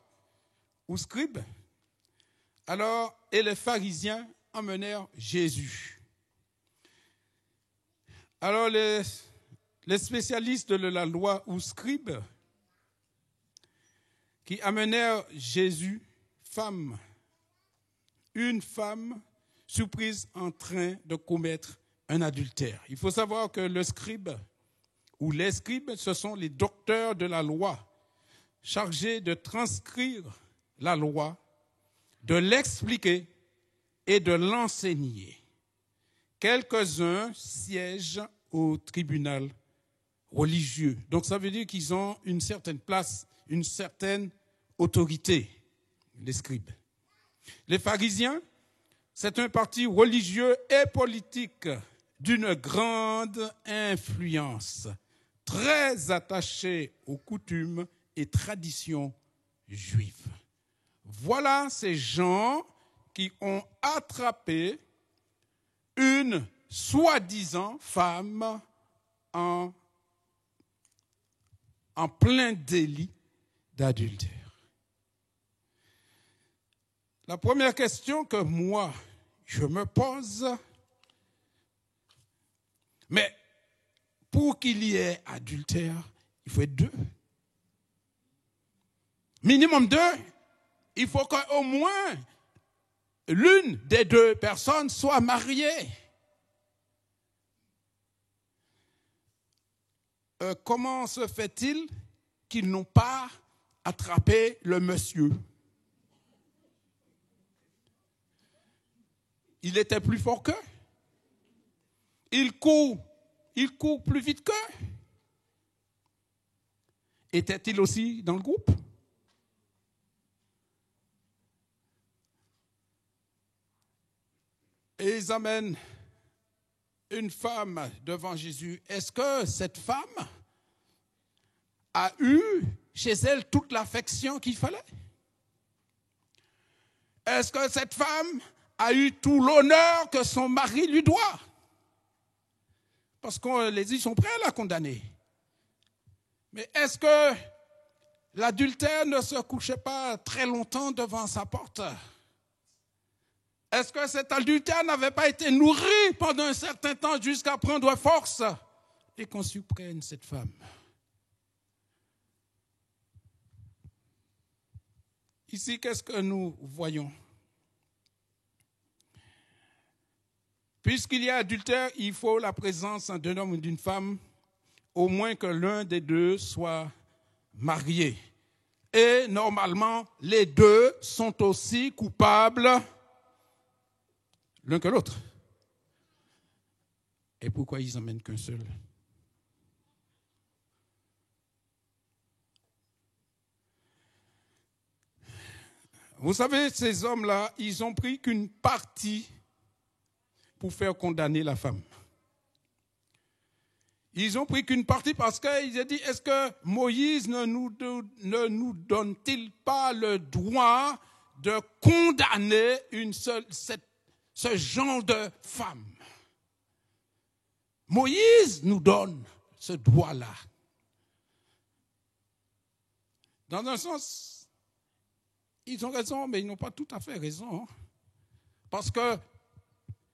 ou scribes, alors, et les pharisiens emmenèrent Jésus. Alors les spécialistes de la loi ou scribes qui amenèrent Jésus, une femme surprise en train de commettre un adultère. Il faut savoir que le scribe ou les scribes, ce sont les docteurs de la loi, chargés de transcrire la loi, de l'expliquer et de l'enseigner. Quelques-uns siègent au tribunal religieux. Donc ça veut dire qu'ils ont une certaine place, une certaine autorité, les scribes. Les pharisiens C'est un parti religieux et politique d'une grande influence, très attaché aux coutumes et traditions juives. Voilà ces gens qui ont attrapé une soi-disant femme en plein délit d'adultère. La première question que moi, je me pose, mais pour qu'il y ait adultère, il faut être deux. Minimum deux. Il faut qu'au moins l'une des deux personnes soit mariée. Comment se fait-il qu'ils n'ont pas attrapé le monsieur? Il était plus fort qu'eux. Il court plus vite qu'eux. Était-il aussi dans le groupe? Et ils amènent une femme devant Jésus. Est-ce que cette femme a eu chez elle toute l'affection qu'il fallait? Est-ce que cette femme a eu tout l'honneur que son mari lui doit? Parce que les ils sont prêts à la condamner. Mais est-ce que l'adultère ne se couchait pas très longtemps devant sa porte? Est-ce que cet adultère n'avait pas été nourri pendant un certain temps jusqu'à prendre force et qu'on surprenne cette femme? Ici, qu'est-ce que nous voyons? Puisqu'il y a adultère, il faut la présence d'un homme ou d'une femme, au moins que l'un des deux soit marié. Et normalement, les deux sont aussi coupables l'un que l'autre. Et pourquoi ils n'emmènent qu'un seul? Vous savez, ces hommes-là, ils ont pris qu'une partie pour faire condamner la femme. Ils ont pris qu'une partie parce qu'ils ont dit, est-ce que Moïse ne nous donne-t-il pas le droit de condamner ce genre de femme? Moïse nous donne ce droit-là. Dans un sens, ils ont raison, mais ils n'ont pas tout à fait raison. Parce que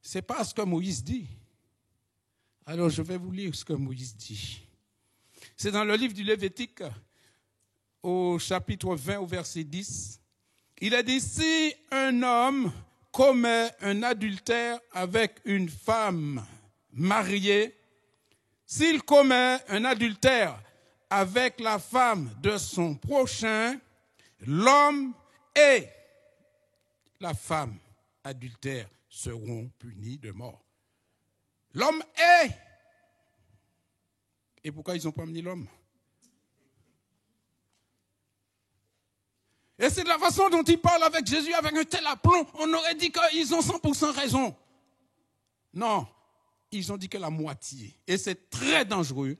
ce n'est pas ce que Moïse dit. Alors, je vais vous lire ce que Moïse dit. C'est dans le livre du Lévitique, au chapitre 20, au verset 10. Il a dit, si un homme commet un adultère avec une femme mariée, s'il commet un adultère avec la femme de son prochain, l'homme et la femme adultère seront punis de mort. L'homme est. Et pourquoi ils n'ont pas amené l'homme? Et c'est de la façon dont ils parlent avec Jésus, avec un tel aplomb, on aurait dit qu'ils ont 100% raison. Non, ils ont dit que la moitié. Et c'est très dangereux,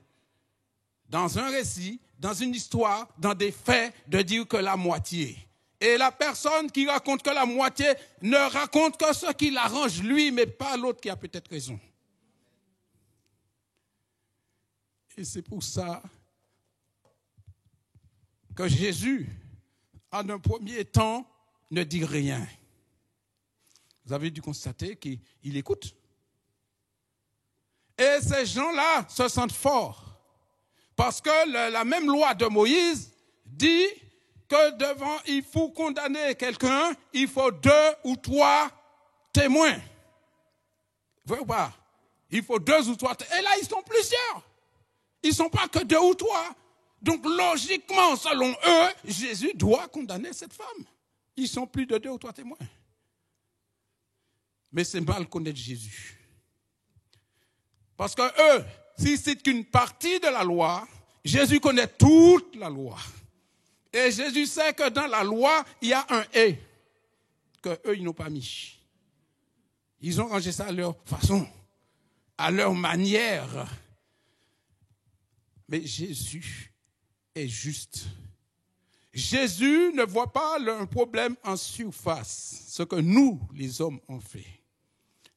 dans un récit, dans une histoire, dans des faits, de dire que la moitié. Et la personne qui raconte que la moitié ne raconte que ce qui l'arrange lui, mais pas l'autre qui a peut-être raison. Et c'est pour ça que Jésus, en un premier temps, ne dit rien. Vous avez dû constater qu'il écoute. Et ces gens-là se sentent forts. Parce que la même loi de Moïse dit que devant, il faut condamner quelqu'un, il faut 2 ou 3 témoins. Vous voyez ou pas? Il faut 2 ou 3 témoins. Et là, ils sont plusieurs. Ils ne sont pas que 2 ou 3. Donc, logiquement, selon eux, Jésus doit condamner cette femme. Ils sont plus de 2 ou 3 témoins. Mais c'est mal connaître Jésus. Parce que eux, s'ils citent qu'une partie de la loi, Jésus connaît toute la loi. Et Jésus sait que dans la loi, il y a un « et » que eux, ils n'ont pas mis. Ils ont rangé ça à leur façon, à leur manière. Mais Jésus est juste. Jésus ne voit pas un problème en surface, ce que nous, les hommes, on fait.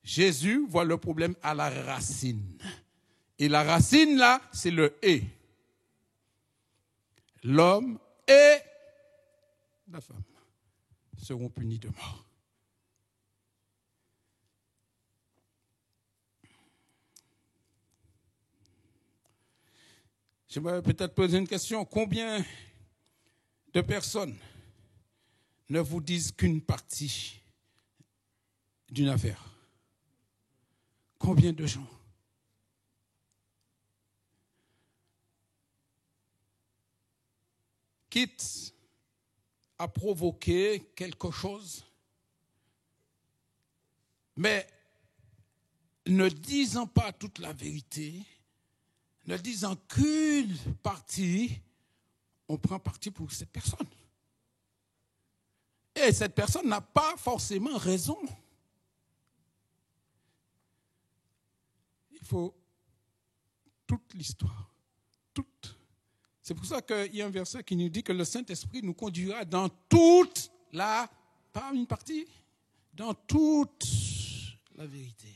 Jésus voit le problème à la racine. Et la racine, là, c'est le « et ». L'homme et la femme seront punis de mort. J'aimerais peut-être poser une question. Combien de personnes ne vous disent qu'une partie d'une affaire? Combien de gens? Quitte à provoquer quelque chose, mais ne disant pas toute la vérité, ne disant qu'une partie, on prend parti pour cette personne. Et cette personne n'a pas forcément raison. Il faut toute l'histoire, toute. C'est pour ça qu'il y a un verset qui nous dit que le Saint-Esprit nous conduira dans toute la, pas une partie, dans toute la vérité.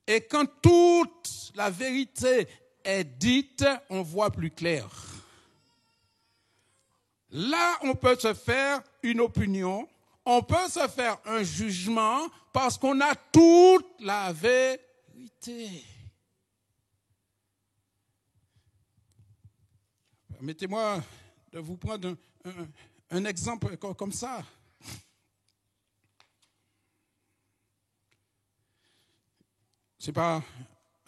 Et quand toute la vérité est dite, on voit plus clair. Là, on peut se faire une opinion, on peut se faire un jugement parce qu'on a toute la vérité. Permettez-moi de vous prendre un exemple comme ça. Ce n'est pas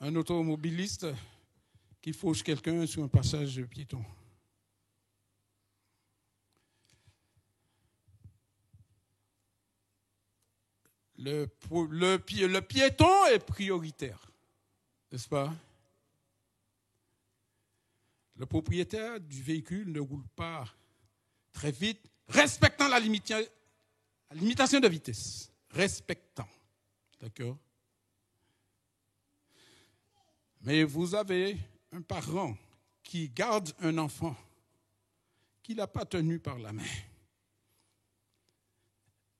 un automobiliste qui fauche quelqu'un sur un passage piéton. Le piéton est prioritaire, n'est-ce pas? Le propriétaire du véhicule ne roule pas très vite, respectant la limitation de vitesse. Respectant. D'accord? Mais vous avez un parent qui garde un enfant qu'il n'a pas tenu par la main.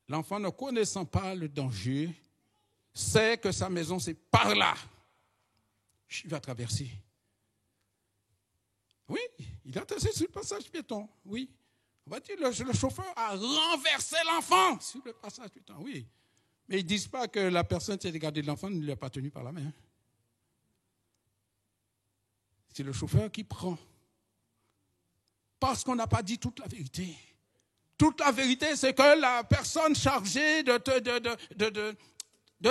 L'enfant, ne connaissant pas le danger, sait que sa maison, c'est par là. Il va traverser. Oui, il a traversé sur le passage piéton. Oui. On va dire le chauffeur a renversé l'enfant sur le passage piéton. Oui. Mais ils ne disent pas que la personne qui a gardé l'enfant ne l'a pas tenu par la main. C'est le chauffeur qui prend. Parce qu'on n'a pas dit toute la vérité. Toute la vérité, c'est que la personne chargée de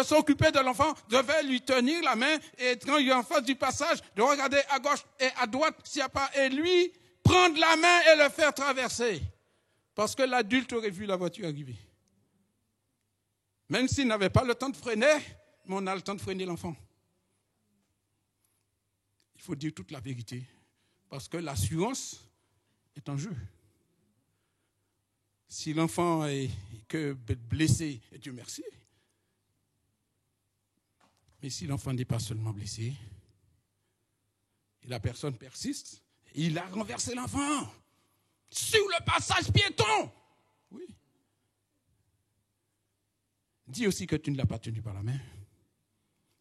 s'occuper de l'enfant devait lui tenir la main et quand il est en face du passage, de regarder à gauche et à droite s'il n'y a pas, et lui prendre la main et le faire traverser. Parce que l'adulte aurait vu la voiture arriver. Même s'il n'avait pas le temps de freiner, mais on a le temps de freiner l'enfant. Il faut dire toute la vérité, parce que l'assurance est en jeu. Si l'enfant est que blessé, Dieu merci. Mais si l'enfant n'est pas seulement blessé, et la personne persiste, il a renversé l'enfant sur le passage piéton. Oui. Dis aussi que tu ne l'as pas tenu par la main.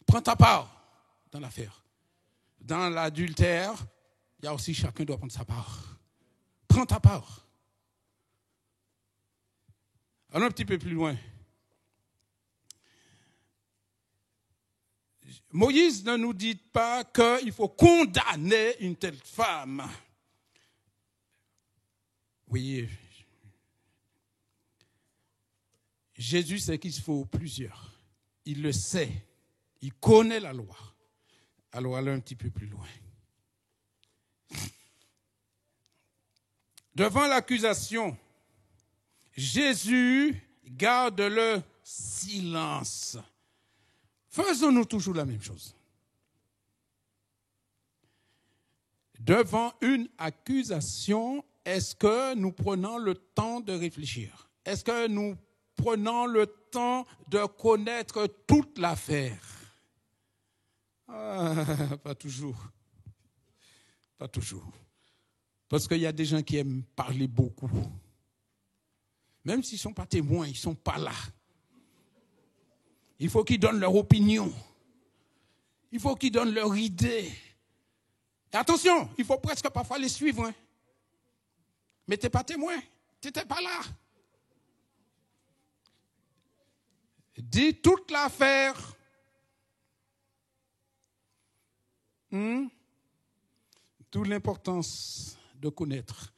Prends ta part dans l'affaire. Dans l'adultère, il y a aussi chacun doit prendre sa part. Prends ta part. Allons un petit peu plus loin. Moïse ne nous dit pas qu'il faut condamner une telle femme. Oui, Jésus sait qu'il faut plusieurs. Il le sait. Il connaît la loi. Alors allons un petit peu plus loin. Devant l'accusation, Jésus garde le silence. Faisons-nous toujours la même chose. Devant une accusation, est-ce que nous prenons le temps de réfléchir? Est-ce que nous prenant le temps de connaître toute l'affaire. Pas toujours. Pas toujours. Parce qu'il y a des gens qui aiment parler beaucoup. Même s'ils ne sont pas témoins, ils ne sont pas là. Il faut qu'ils donnent leur opinion. Il faut qu'ils donnent leur idée. Et attention, il faut presque parfois les suivre. Hein. Mais tu n'es pas témoin. Tu n'étais pas là. Dis toute l'affaire. D'où l'importance de connaître.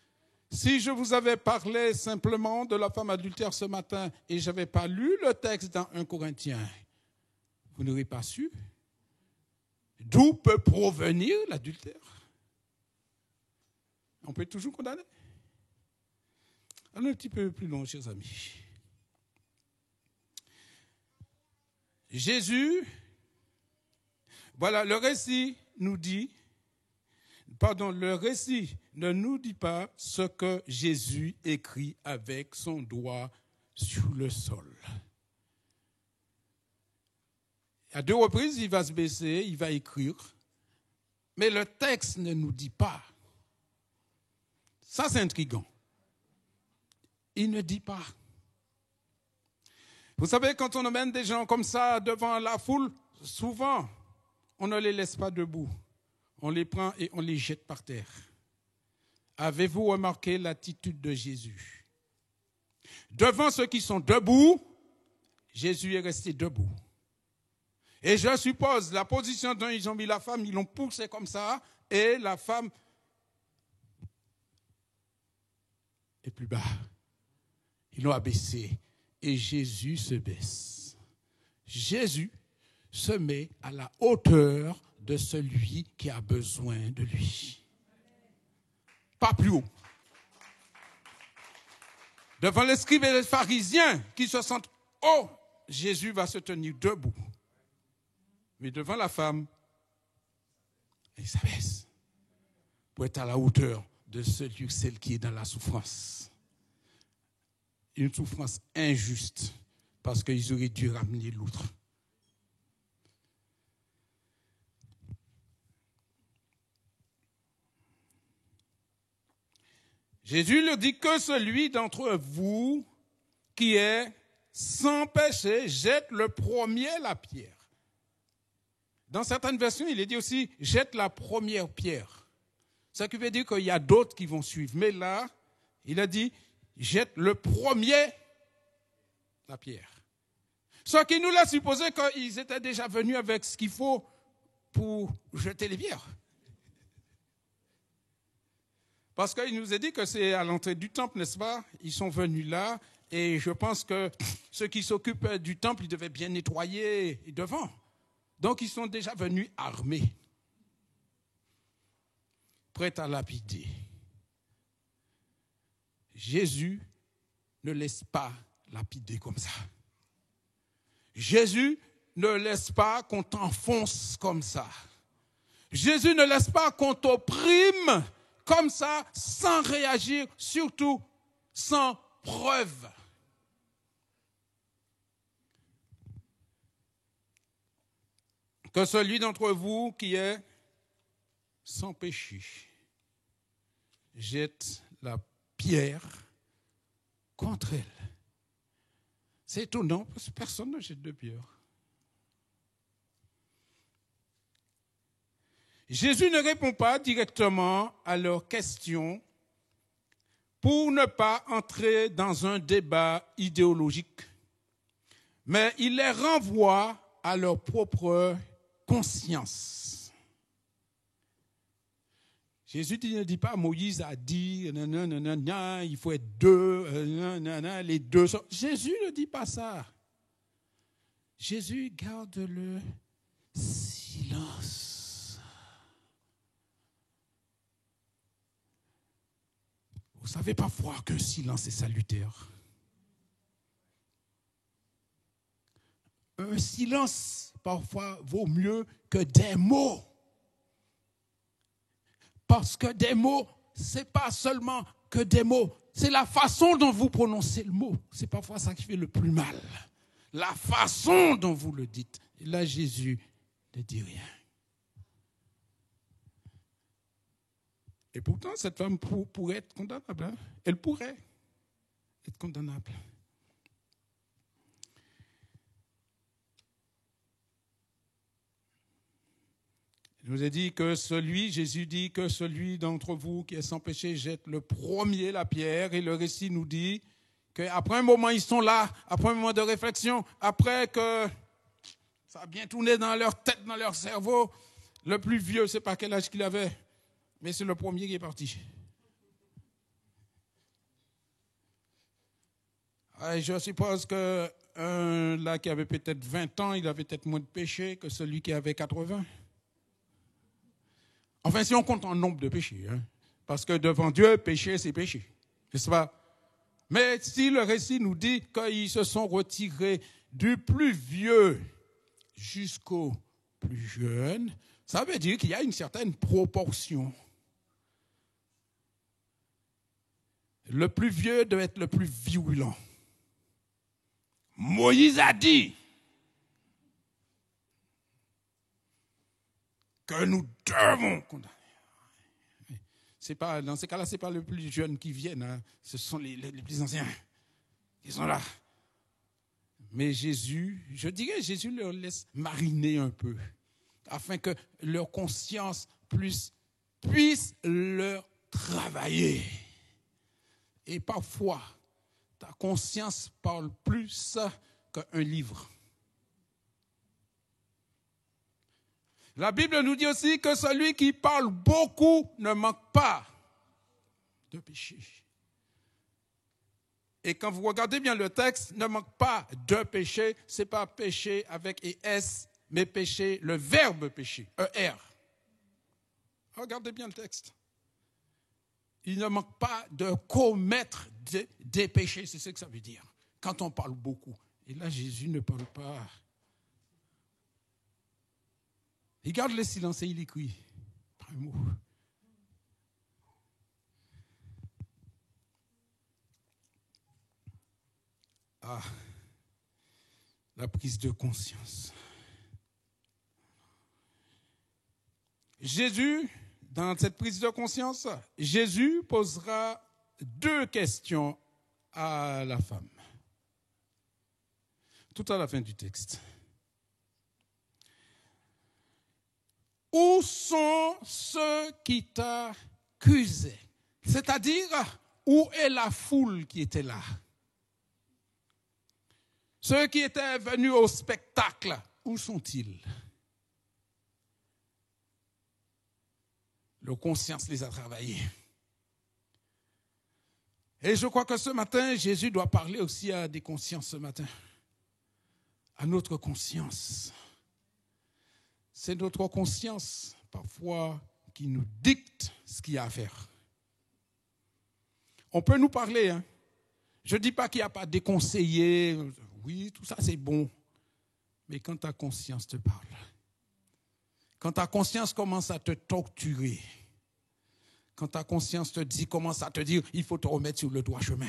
Si je vous avais parlé simplement de la femme adultère ce matin et je n'avais pas lu le texte dans 1 Corinthiens, vous n'aurez pas su d'où peut provenir l'adultère. On peut toujours condamner. Allons un petit peu plus loin, chers amis. Jésus, voilà, le récit ne nous dit pas ce que Jésus écrit avec son doigt sur le sol. À 2 reprises, il va se baisser, il va écrire, mais le texte ne nous dit pas. Ça, c'est intriguant. Il ne dit pas. Vous savez, quand on emmène des gens comme ça devant la foule, souvent, on ne les laisse pas debout. On les prend et on les jette par terre. Avez-vous remarqué l'attitude de Jésus? Devant ceux qui sont debout, Jésus est resté debout. Et je suppose, la position dont ils ont mis la femme, ils l'ont poussée comme ça, et la femme est plus bas. Ils l'ont abaissé, et Jésus se baisse. Jésus se met à la hauteur de celui qui a besoin de lui. Pas plus haut. Devant les scribes et les pharisiens qui se sentent hauts, Jésus va se tenir debout. Mais devant la femme, il s'abaisse pour être à la hauteur de celui ou celle qui est dans la souffrance. Une souffrance injuste, parce qu'ils auraient dû ramener l'autre. Jésus leur dit que celui d'entre vous qui est sans péché jette le premier la pierre. Dans certaines versions, il est dit aussi jette la première pierre. Ce qui veut dire qu'il y a d'autres qui vont suivre. Mais là, il a dit jette le premier la pierre. Ce qui nous laisse supposer qu'ils étaient déjà venus avec ce qu'il faut pour jeter les pierres. Parce qu'il nous a dit que c'est à l'entrée du temple, n'est-ce pas? Ils sont venus là et je pense que ceux qui s'occupent du temple, ils devaient bien nettoyer devant. Donc ils sont déjà venus armés, prêts à lapider. Jésus ne laisse pas lapider comme ça. Jésus ne laisse pas qu'on t'enfonce comme ça. Jésus ne laisse pas qu'on t'opprime comme ça, sans réagir, surtout sans preuve. Que celui d'entre vous qui est sans péché jette la pierre contre elle. C'est étonnant parce que personne ne jette de pierre. Jésus ne répond pas directement à leurs questions pour ne pas entrer dans un débat idéologique, mais il les renvoie à leur propre conscience. Jésus ne dit pas, Moïse a dit, il faut être deux, les deux. Jésus ne dit pas ça. Jésus garde le silence. Vous savez parfois qu'un silence est salutaire. Un silence, parfois, vaut mieux que des mots. Parce que des mots, ce n'est pas seulement que des mots. C'est la façon dont vous prononcez le mot. C'est parfois ça qui fait le plus mal. La façon dont vous le dites. Et là, Jésus ne dit rien. Et pourtant, cette femme pourrait être condamnable. Hein? Elle pourrait être condamnable. Il nous a dit que Jésus dit que celui d'entre vous qui est sans péché jette le premier la pierre. Et le récit nous dit qu'après un moment, ils sont là, après un moment de réflexion, après que ça a bien tourné dans leur tête, dans leur cerveau, le plus vieux, je ne sais pas quel âge qu'il avait, mais c'est le premier qui est parti. Et je suppose que là qui avait peut-être 20 ans, il avait peut-être moins de péché que celui qui avait 80. Enfin, si on compte en nombre de péchés, hein, parce que devant Dieu, péché, c'est péché, n'est-ce pas? Mais si le récit nous dit qu'ils se sont retirés du plus vieux jusqu'au plus jeune, ça veut dire qu'il y a une certaine proportion. Le plus vieux doit être le plus virulent. Moïse a dit que nous devons condamner. C'est pas, dans ces cas-là, ce n'est pas les plus jeunes qui viennent, hein. Ce sont les plus anciens qui sont là. Mais Jésus, je dirais, Jésus leur laisse mariner un peu, afin que leur conscience puisse leur travailler. Et parfois, ta conscience parle plus qu'un livre. La Bible nous dit aussi que celui qui parle beaucoup ne manque pas de péché. Et quand vous regardez bien le texte, ne manque pas de péché, ce n'est pas péché avec ES, mais péché, le verbe péché, ER. Regardez bien le texte. Il ne manque pas de commettre des péchés, c'est ce que ça veut dire, quand on parle beaucoup. Et là, Jésus ne parle pas. Il garde le silence et il écrit. Pas un mot. Ah, la prise de conscience. Jésus, dans cette prise de conscience, Jésus posera 2 questions à la femme. Tout à la fin du texte. Où sont ceux qui t'accusaient? C'est-à-dire, où est la foule qui était là? Ceux qui étaient venus au spectacle, où sont-ils? Leur conscience les a travaillés. Et je crois que ce matin, Jésus doit parler aussi à des consciences ce matin. À notre conscience. C'est notre conscience, parfois, qui nous dicte ce qu'il y a à faire. On peut nous parler, hein. Je ne dis pas qu'il n'y a pas des conseillers. Oui, tout ça, c'est bon. Mais quand ta conscience te parle, quand ta conscience commence à te torturer, quand ta conscience commence à te dire, il faut te remettre sur le droit chemin.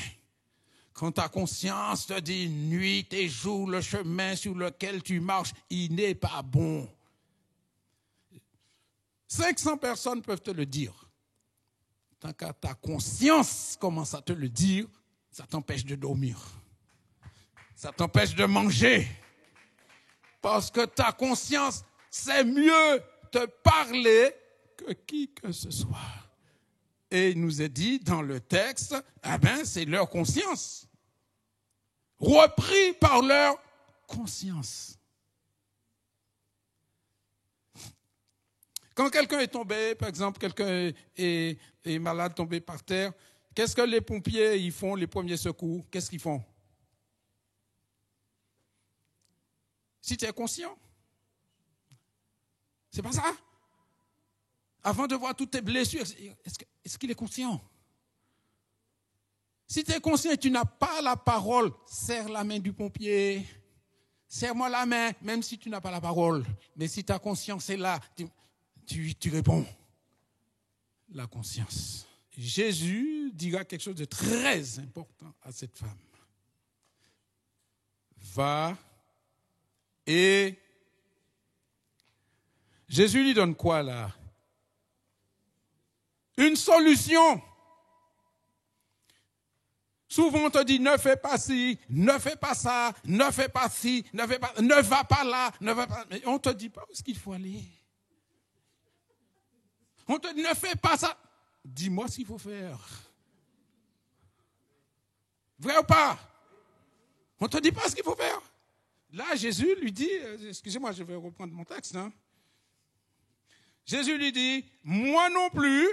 Quand ta conscience te dit, nuit et jour, le chemin sur lequel tu marches, il n'est pas bon. 500 personnes peuvent te le dire. Tant que ta conscience commence à te le dire, ça t'empêche de dormir. Ça t'empêche de manger. Parce que ta conscience sait mieux te parler que qui que ce soit. Et il nous est dit dans le texte, c'est leur conscience. Repris par leur conscience. Quand quelqu'un est tombé, par exemple, quelqu'un est malade, tombé par terre, qu'est-ce que les pompiers ils font, les premiers secours? Qu'est-ce qu'ils font? Si tu es conscient. C'est pas ça? Avant de voir toutes tes blessures, est-ce qu'il est conscient? Si tu es conscient et tu n'as pas la parole, serre la main du pompier. Serre-moi la main, même si tu n'as pas la parole. Mais si ta conscience est là, tu réponds. La conscience. Jésus dira quelque chose de très important à cette femme. Va et Jésus lui donne quoi là? Une solution. Souvent on te dit ne fais pas ci, ne fais pas ça, ne fais pas ci, ne va pas là, ne va pas. Mais on ne te dit pas où est-ce qu'il faut aller. On te dit ne fais pas ça. Dis-moi ce qu'il faut faire. Vrai ou pas? On ne te dit pas ce qu'il faut faire. Là, Jésus lui dit, excusez-moi, je vais reprendre mon texte. Hein. Jésus lui dit, moi non plus,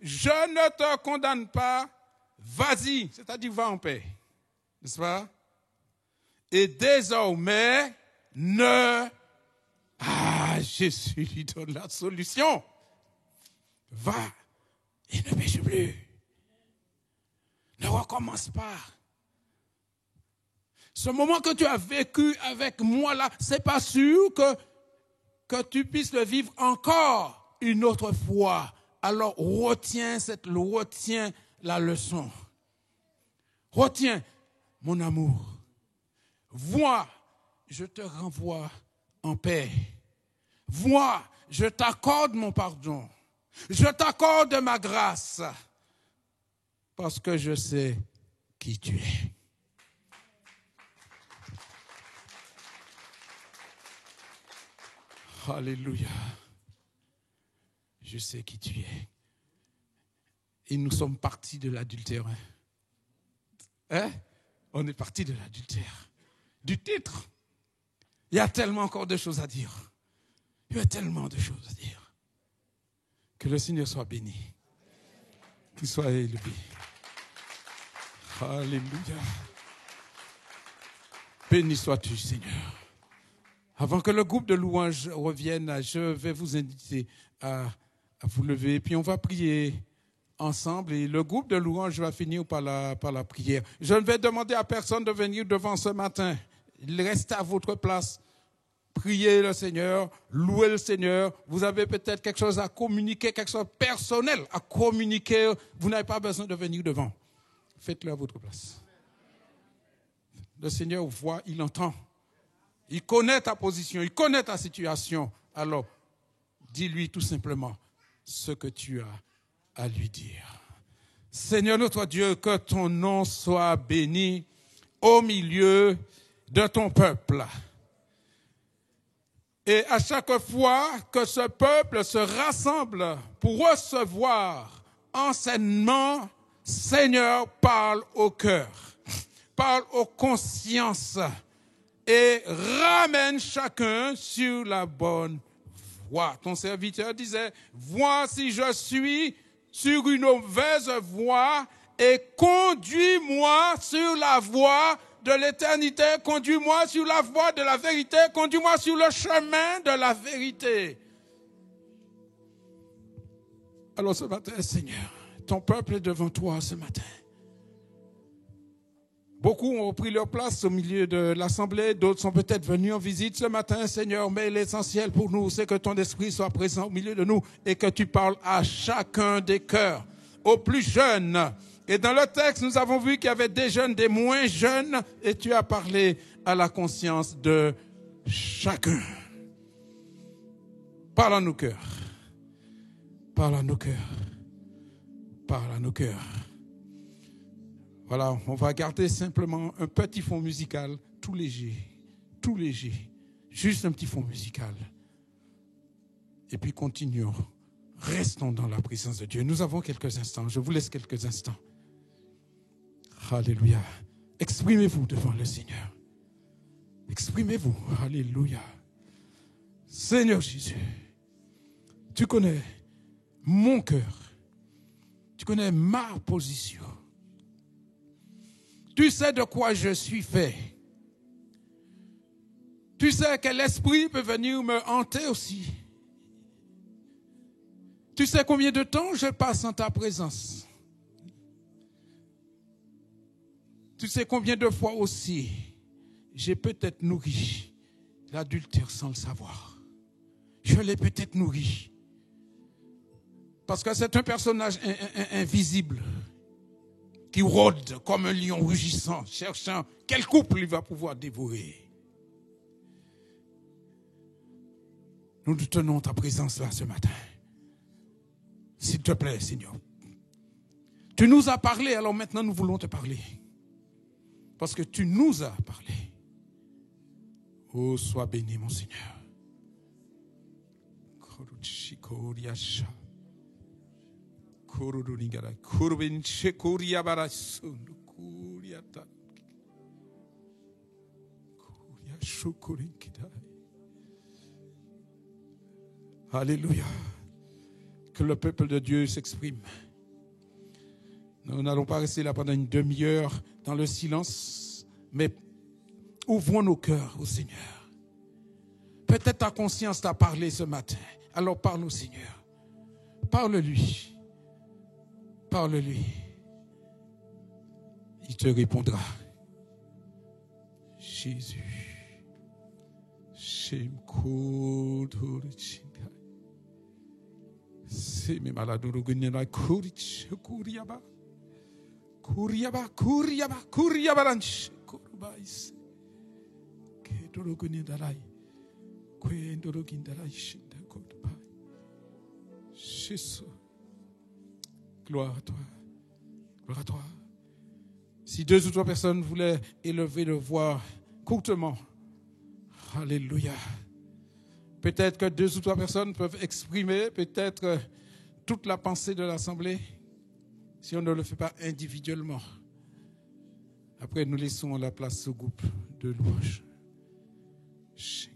je ne te condamne pas, vas-y, c'est-à-dire va en paix. N'est-ce pas? Et désormais, Jésus lui donne la solution. Va et ne pêche plus. Ne recommence pas. Ce moment que tu as vécu avec moi là, c'est pas sûr que tu puisses le vivre encore une autre fois. Alors retiens la leçon. Retiens mon amour. Vois, je te renvoie en paix. Vois, je t'accorde mon pardon. Je t'accorde ma grâce. Parce que je sais qui tu es. Alléluia. Je sais qui tu es. Et nous sommes partis de l'adultère. Hein? On est partis de l'adultère. Du titre. Il y a tellement encore de choses à dire. Il y a tellement de choses à dire. Que le Seigneur soit béni. Qu'il soit élevé. Alléluia. Béni sois-tu, Seigneur. Avant que le groupe de louanges revienne, je vais vous inviter à vous lever. Puis on va prier ensemble. Et le groupe de louanges va finir par la prière. Je ne vais demander à personne de venir devant ce matin. Restez à votre place. Priez le Seigneur, louez le Seigneur. Vous avez peut-être quelque chose à communiquer, quelque chose de personnel à communiquer. Vous n'avez pas besoin de venir devant. Faites-le à votre place. Le Seigneur voit, il entend. Il connaît ta position, il connaît ta situation. Alors, dis-lui tout simplement ce que tu as à lui dire. Seigneur notre Dieu, que ton nom soit béni au milieu de ton peuple. Et à chaque fois que ce peuple se rassemble pour recevoir enseignement, Seigneur, parle au cœur, parle aux consciences et ramène chacun sur la bonne voie. Ton serviteur disait, voici je suis sur une mauvaise voie et conduis-moi sur la voie de l'éternité, conduis-moi sur la voie de la vérité, conduis-moi sur le chemin de la vérité. Alors ce matin, Seigneur, ton peuple est devant toi ce matin. Beaucoup ont pris leur place au milieu de l'assemblée, d'autres sont peut-être venus en visite ce matin, Seigneur, mais l'essentiel pour nous, c'est que ton esprit soit présent au milieu de nous et que tu parles à chacun des cœurs, aux plus jeunes. Et dans le texte, nous avons vu qu'il y avait des jeunes, des moins jeunes, et tu as parlé à la conscience de chacun. Parle à nos cœurs. Parle à nos cœurs. Parle à nos cœurs. Voilà, on va garder simplement un petit fond musical, tout léger, juste un petit fond musical. Et puis continuons, restons dans la présence de Dieu. Nous avons quelques instants, je vous laisse quelques instants. Alléluia. Exprimez-vous devant le Seigneur. Exprimez-vous. Alléluia. Seigneur Jésus, tu connais mon cœur. Tu connais ma position. Tu sais de quoi je suis fait. Tu sais quel esprit peut venir me hanter aussi. Tu sais combien de temps je passe en ta présence. Tu sais combien de fois aussi j'ai peut-être nourri l'adultère sans le savoir. Je l'ai peut-être nourri. Parce que c'est un personnage invisible qui rôde comme un lion rugissant, cherchant quel couple il va pouvoir dévorer. Nous te tenons ta présence là ce matin. S'il te plaît, Seigneur. Tu nous as parlé, alors maintenant nous voulons te parler. Parce que tu nous as parlé. Oh, sois béni, mon Seigneur. Alléluia. Que le peuple de Dieu s'exprime. Nous n'allons pas rester là pendant une demi-heure dans le silence, mais ouvrons nos cœurs au Seigneur. Peut-être ta conscience t'a parlé ce matin. Alors parle au Seigneur. Parle-lui. Parle-lui. Il te répondra. Jésus. C'est mes malades. Gloire à toi. Gloire à toi. Si 2 ou 3 personnes voulaient élever leur voix courtement, alléluia. Peut-être que 2 ou 3 personnes peuvent exprimer peut-être toute la pensée de l'Assemblée si on ne le fait pas individuellement. Après, nous laissons la place au groupe de louanges. Jésus.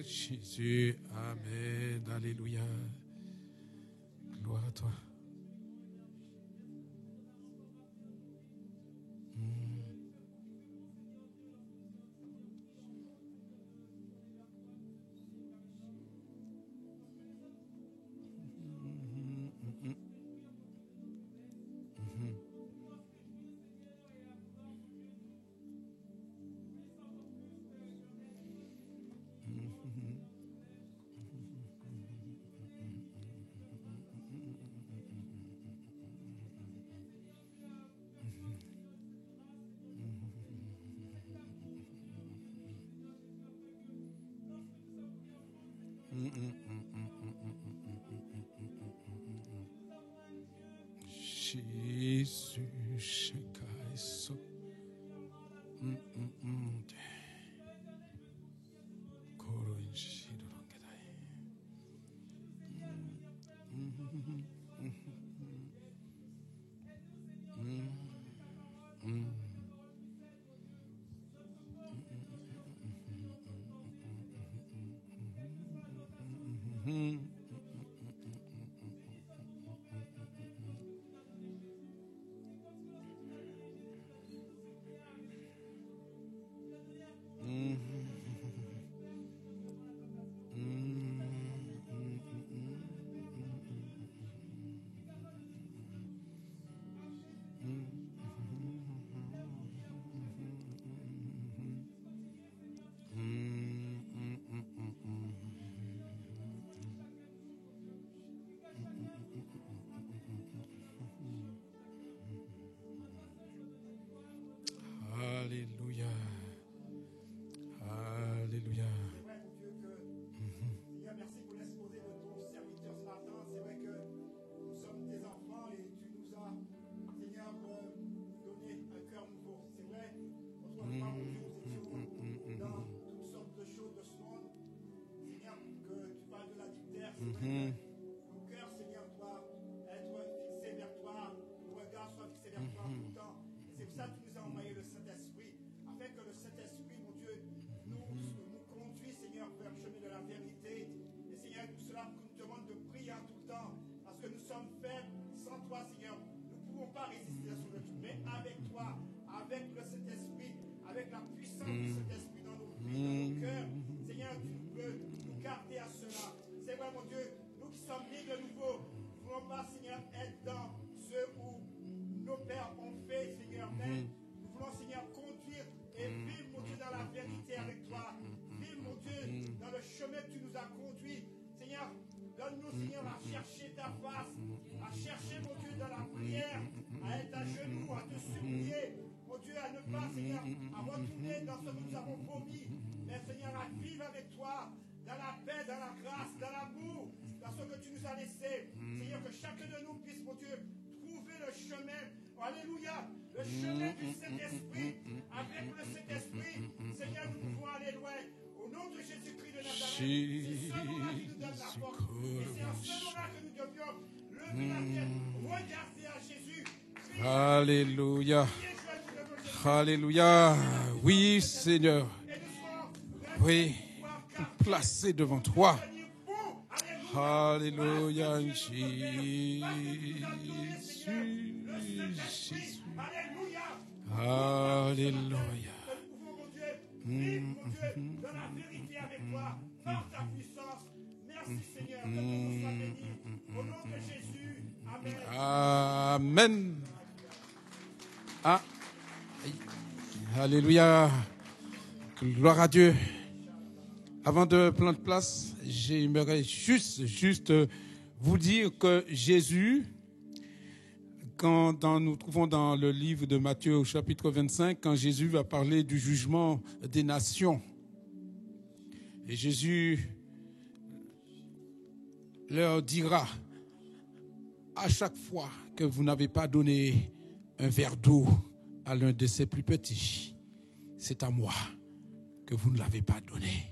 Jésus, amen, alléluia. Gloire à toi. Jésus, Shekaiso. Mon cœur, Seigneur, doit être fixé vers toi. Mon regard soit fixé vers toi tout le temps. Et c'est pour ça que tu nous as envoyé le Saint-Esprit, afin que le Saint-Esprit, mon Dieu, nous conduit, Seigneur, vers le chemin de la vérité. Et Seigneur, tout cela nous demande de prier en tout temps, parce que nous sommes faibles. Sans toi, Seigneur, nous ne pouvons pas résister à ce tout. Mais avec toi, avec le Saint-Esprit, avec la puissance du Saint-Esprit dans nos vies, dans nos cœurs, Seigneur, tu peux nous garder à cela. C'est vrai, mon Dieu, nous qui sommes nés de nouveau, nous ne voulons pas, Seigneur, être dans ce où nos pères ont fait, Seigneur, mais nous voulons, Seigneur, conduire et vivre, mon Dieu, dans la vérité avec toi. Vivre, mon Dieu, dans le chemin que tu nous as conduits. Seigneur, donne-nous, Seigneur, à chercher ta face, à chercher, mon Dieu, dans la prière, à être à genoux, à te supplier, mon Dieu, à ne pas, Seigneur, à retourner dans ce que nous avons promis, mais, Seigneur, à vivre avec toi, dans la paix, dans la grâce, dans l'amour, dans ce que tu nous as laissé. Seigneur, que chacun de nous puisse, mon Dieu, trouver le chemin, alléluia, le chemin du Saint-Esprit. Avec le Saint-Esprit, Seigneur, nous pouvons aller loin. Au nom de Jésus-Christ de Nazareth, c'est ce moment-là qui nous donne la force. Et c'est en ce moment-là que nous devions lever la tête, regarder à Jésus. Alléluia. Alléluia. Oui, Seigneur. Oui, placé devant toi. Alléluia, Jésus. Alléluia. Dans la vérité avec toi, par ta puissance. Merci Seigneur, que ton nom soit béni. Au nom de Jésus, Amen. Amen. Ah. Alléluia. Gloire à Dieu. Avant de prendre place, j'aimerais juste vous dire que Jésus, quand nous trouvons dans le livre de Matthieu au chapitre 25, quand Jésus va parler du jugement des nations, et Jésus leur dira, à chaque fois que vous n'avez pas donné un verre d'eau à l'un de ses plus petits, c'est à moi que vous ne l'avez pas donné.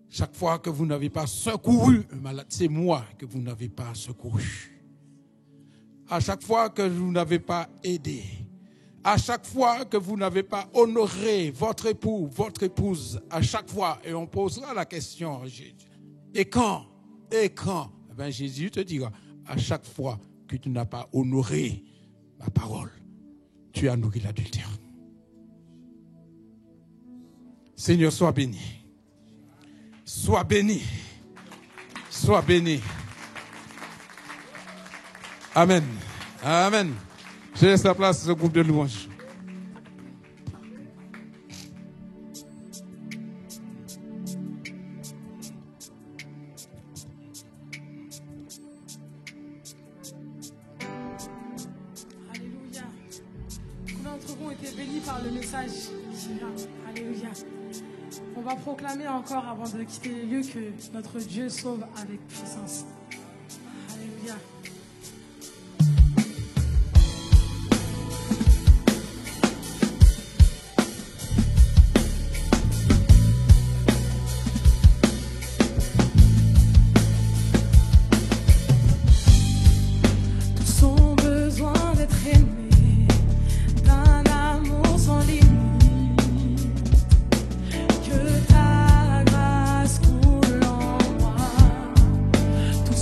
Chaque fois que vous n'avez pas secouru un malade, c'est moi que vous n'avez pas secouru. À chaque fois que vous n'avez pas aidé, à chaque fois que vous n'avez pas honoré votre époux, votre épouse, à chaque fois, et on posera la question, et quand? Eh bien, Jésus te dira, à chaque fois que tu n'as pas honoré ma parole, tu as nourri l'adultère. Seigneur, sois béni. Sois béni. Sois béni. Amen. Amen. Je laisse la place au groupe de louanges. Alléluia. Combien d'entre vous ont été bénis par le message? Alléluia. On va proclamer encore avant de quitter les lieux que notre Dieu sauve avec puissance. Alléluia. Tous ont besoin d'être aimés d'un amour sans limite. Que ta grâce coule en moi. Tous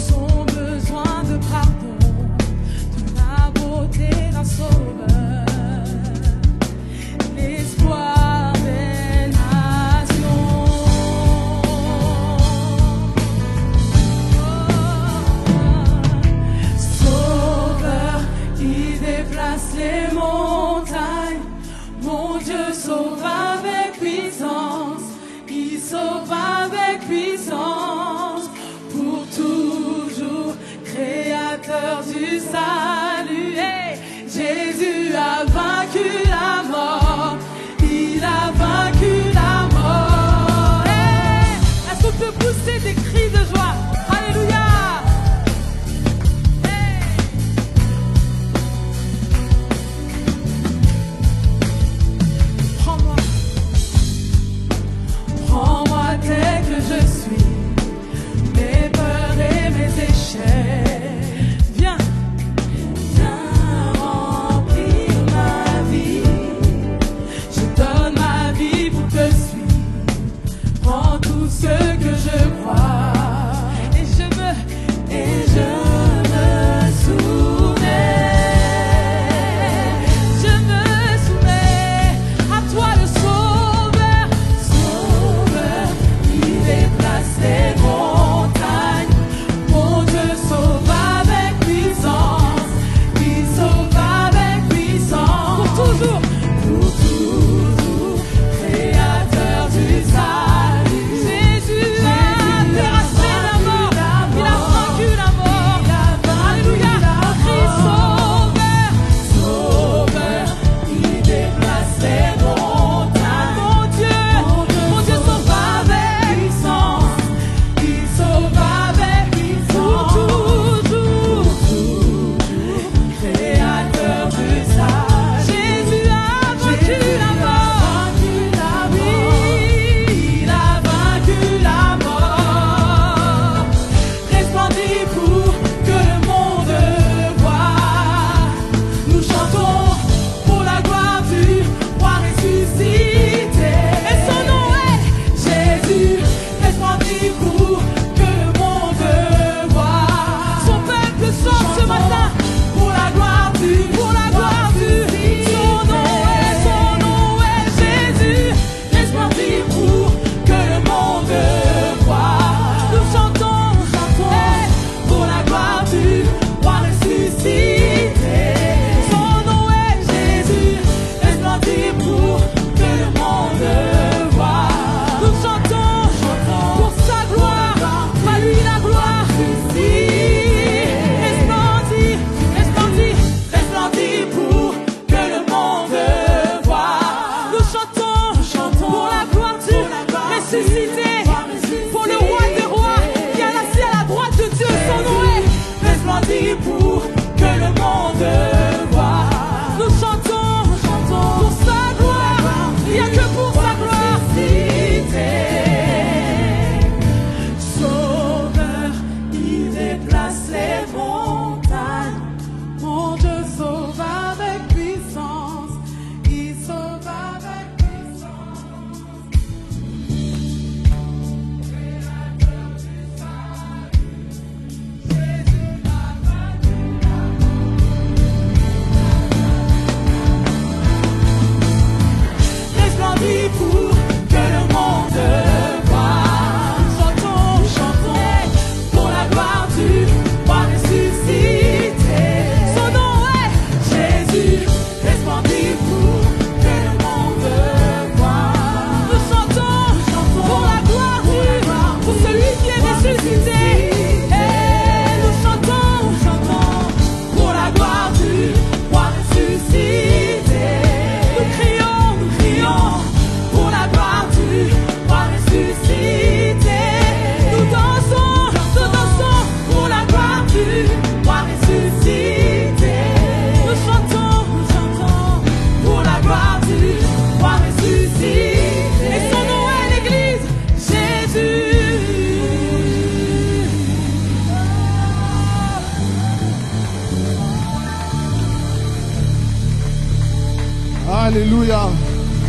Alléluia.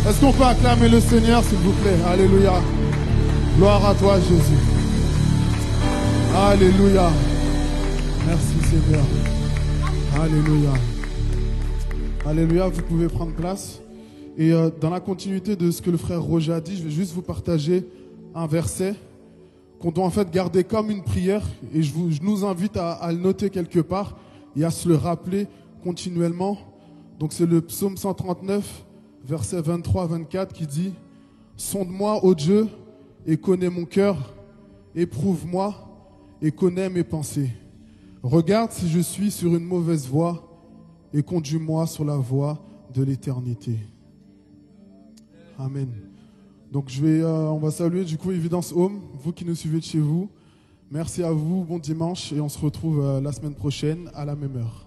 Est-ce qu'on peut acclamer le Seigneur, s'il vous plaît? Alléluia. Gloire à toi, Jésus. Alléluia. Merci, Seigneur. Alléluia. Alléluia, vous pouvez prendre place. Et dans la continuité de ce que le frère Roger a dit, je vais juste vous partager un verset qu'on doit en fait garder comme une prière. Et je nous invite à le noter quelque part et à se le rappeler continuellement. Donc c'est le psaume 139, verset 23-24 qui dit « Sonde-moi, ô Dieu, et connais mon cœur, éprouve-moi et connais mes pensées. Regarde si je suis sur une mauvaise voie et conduis-moi sur la voie de l'éternité. » Amen. Donc on va saluer du coup Évidence Home, vous qui nous suivez de chez vous. Merci à vous, bon dimanche et on se retrouve la semaine prochaine à la même heure.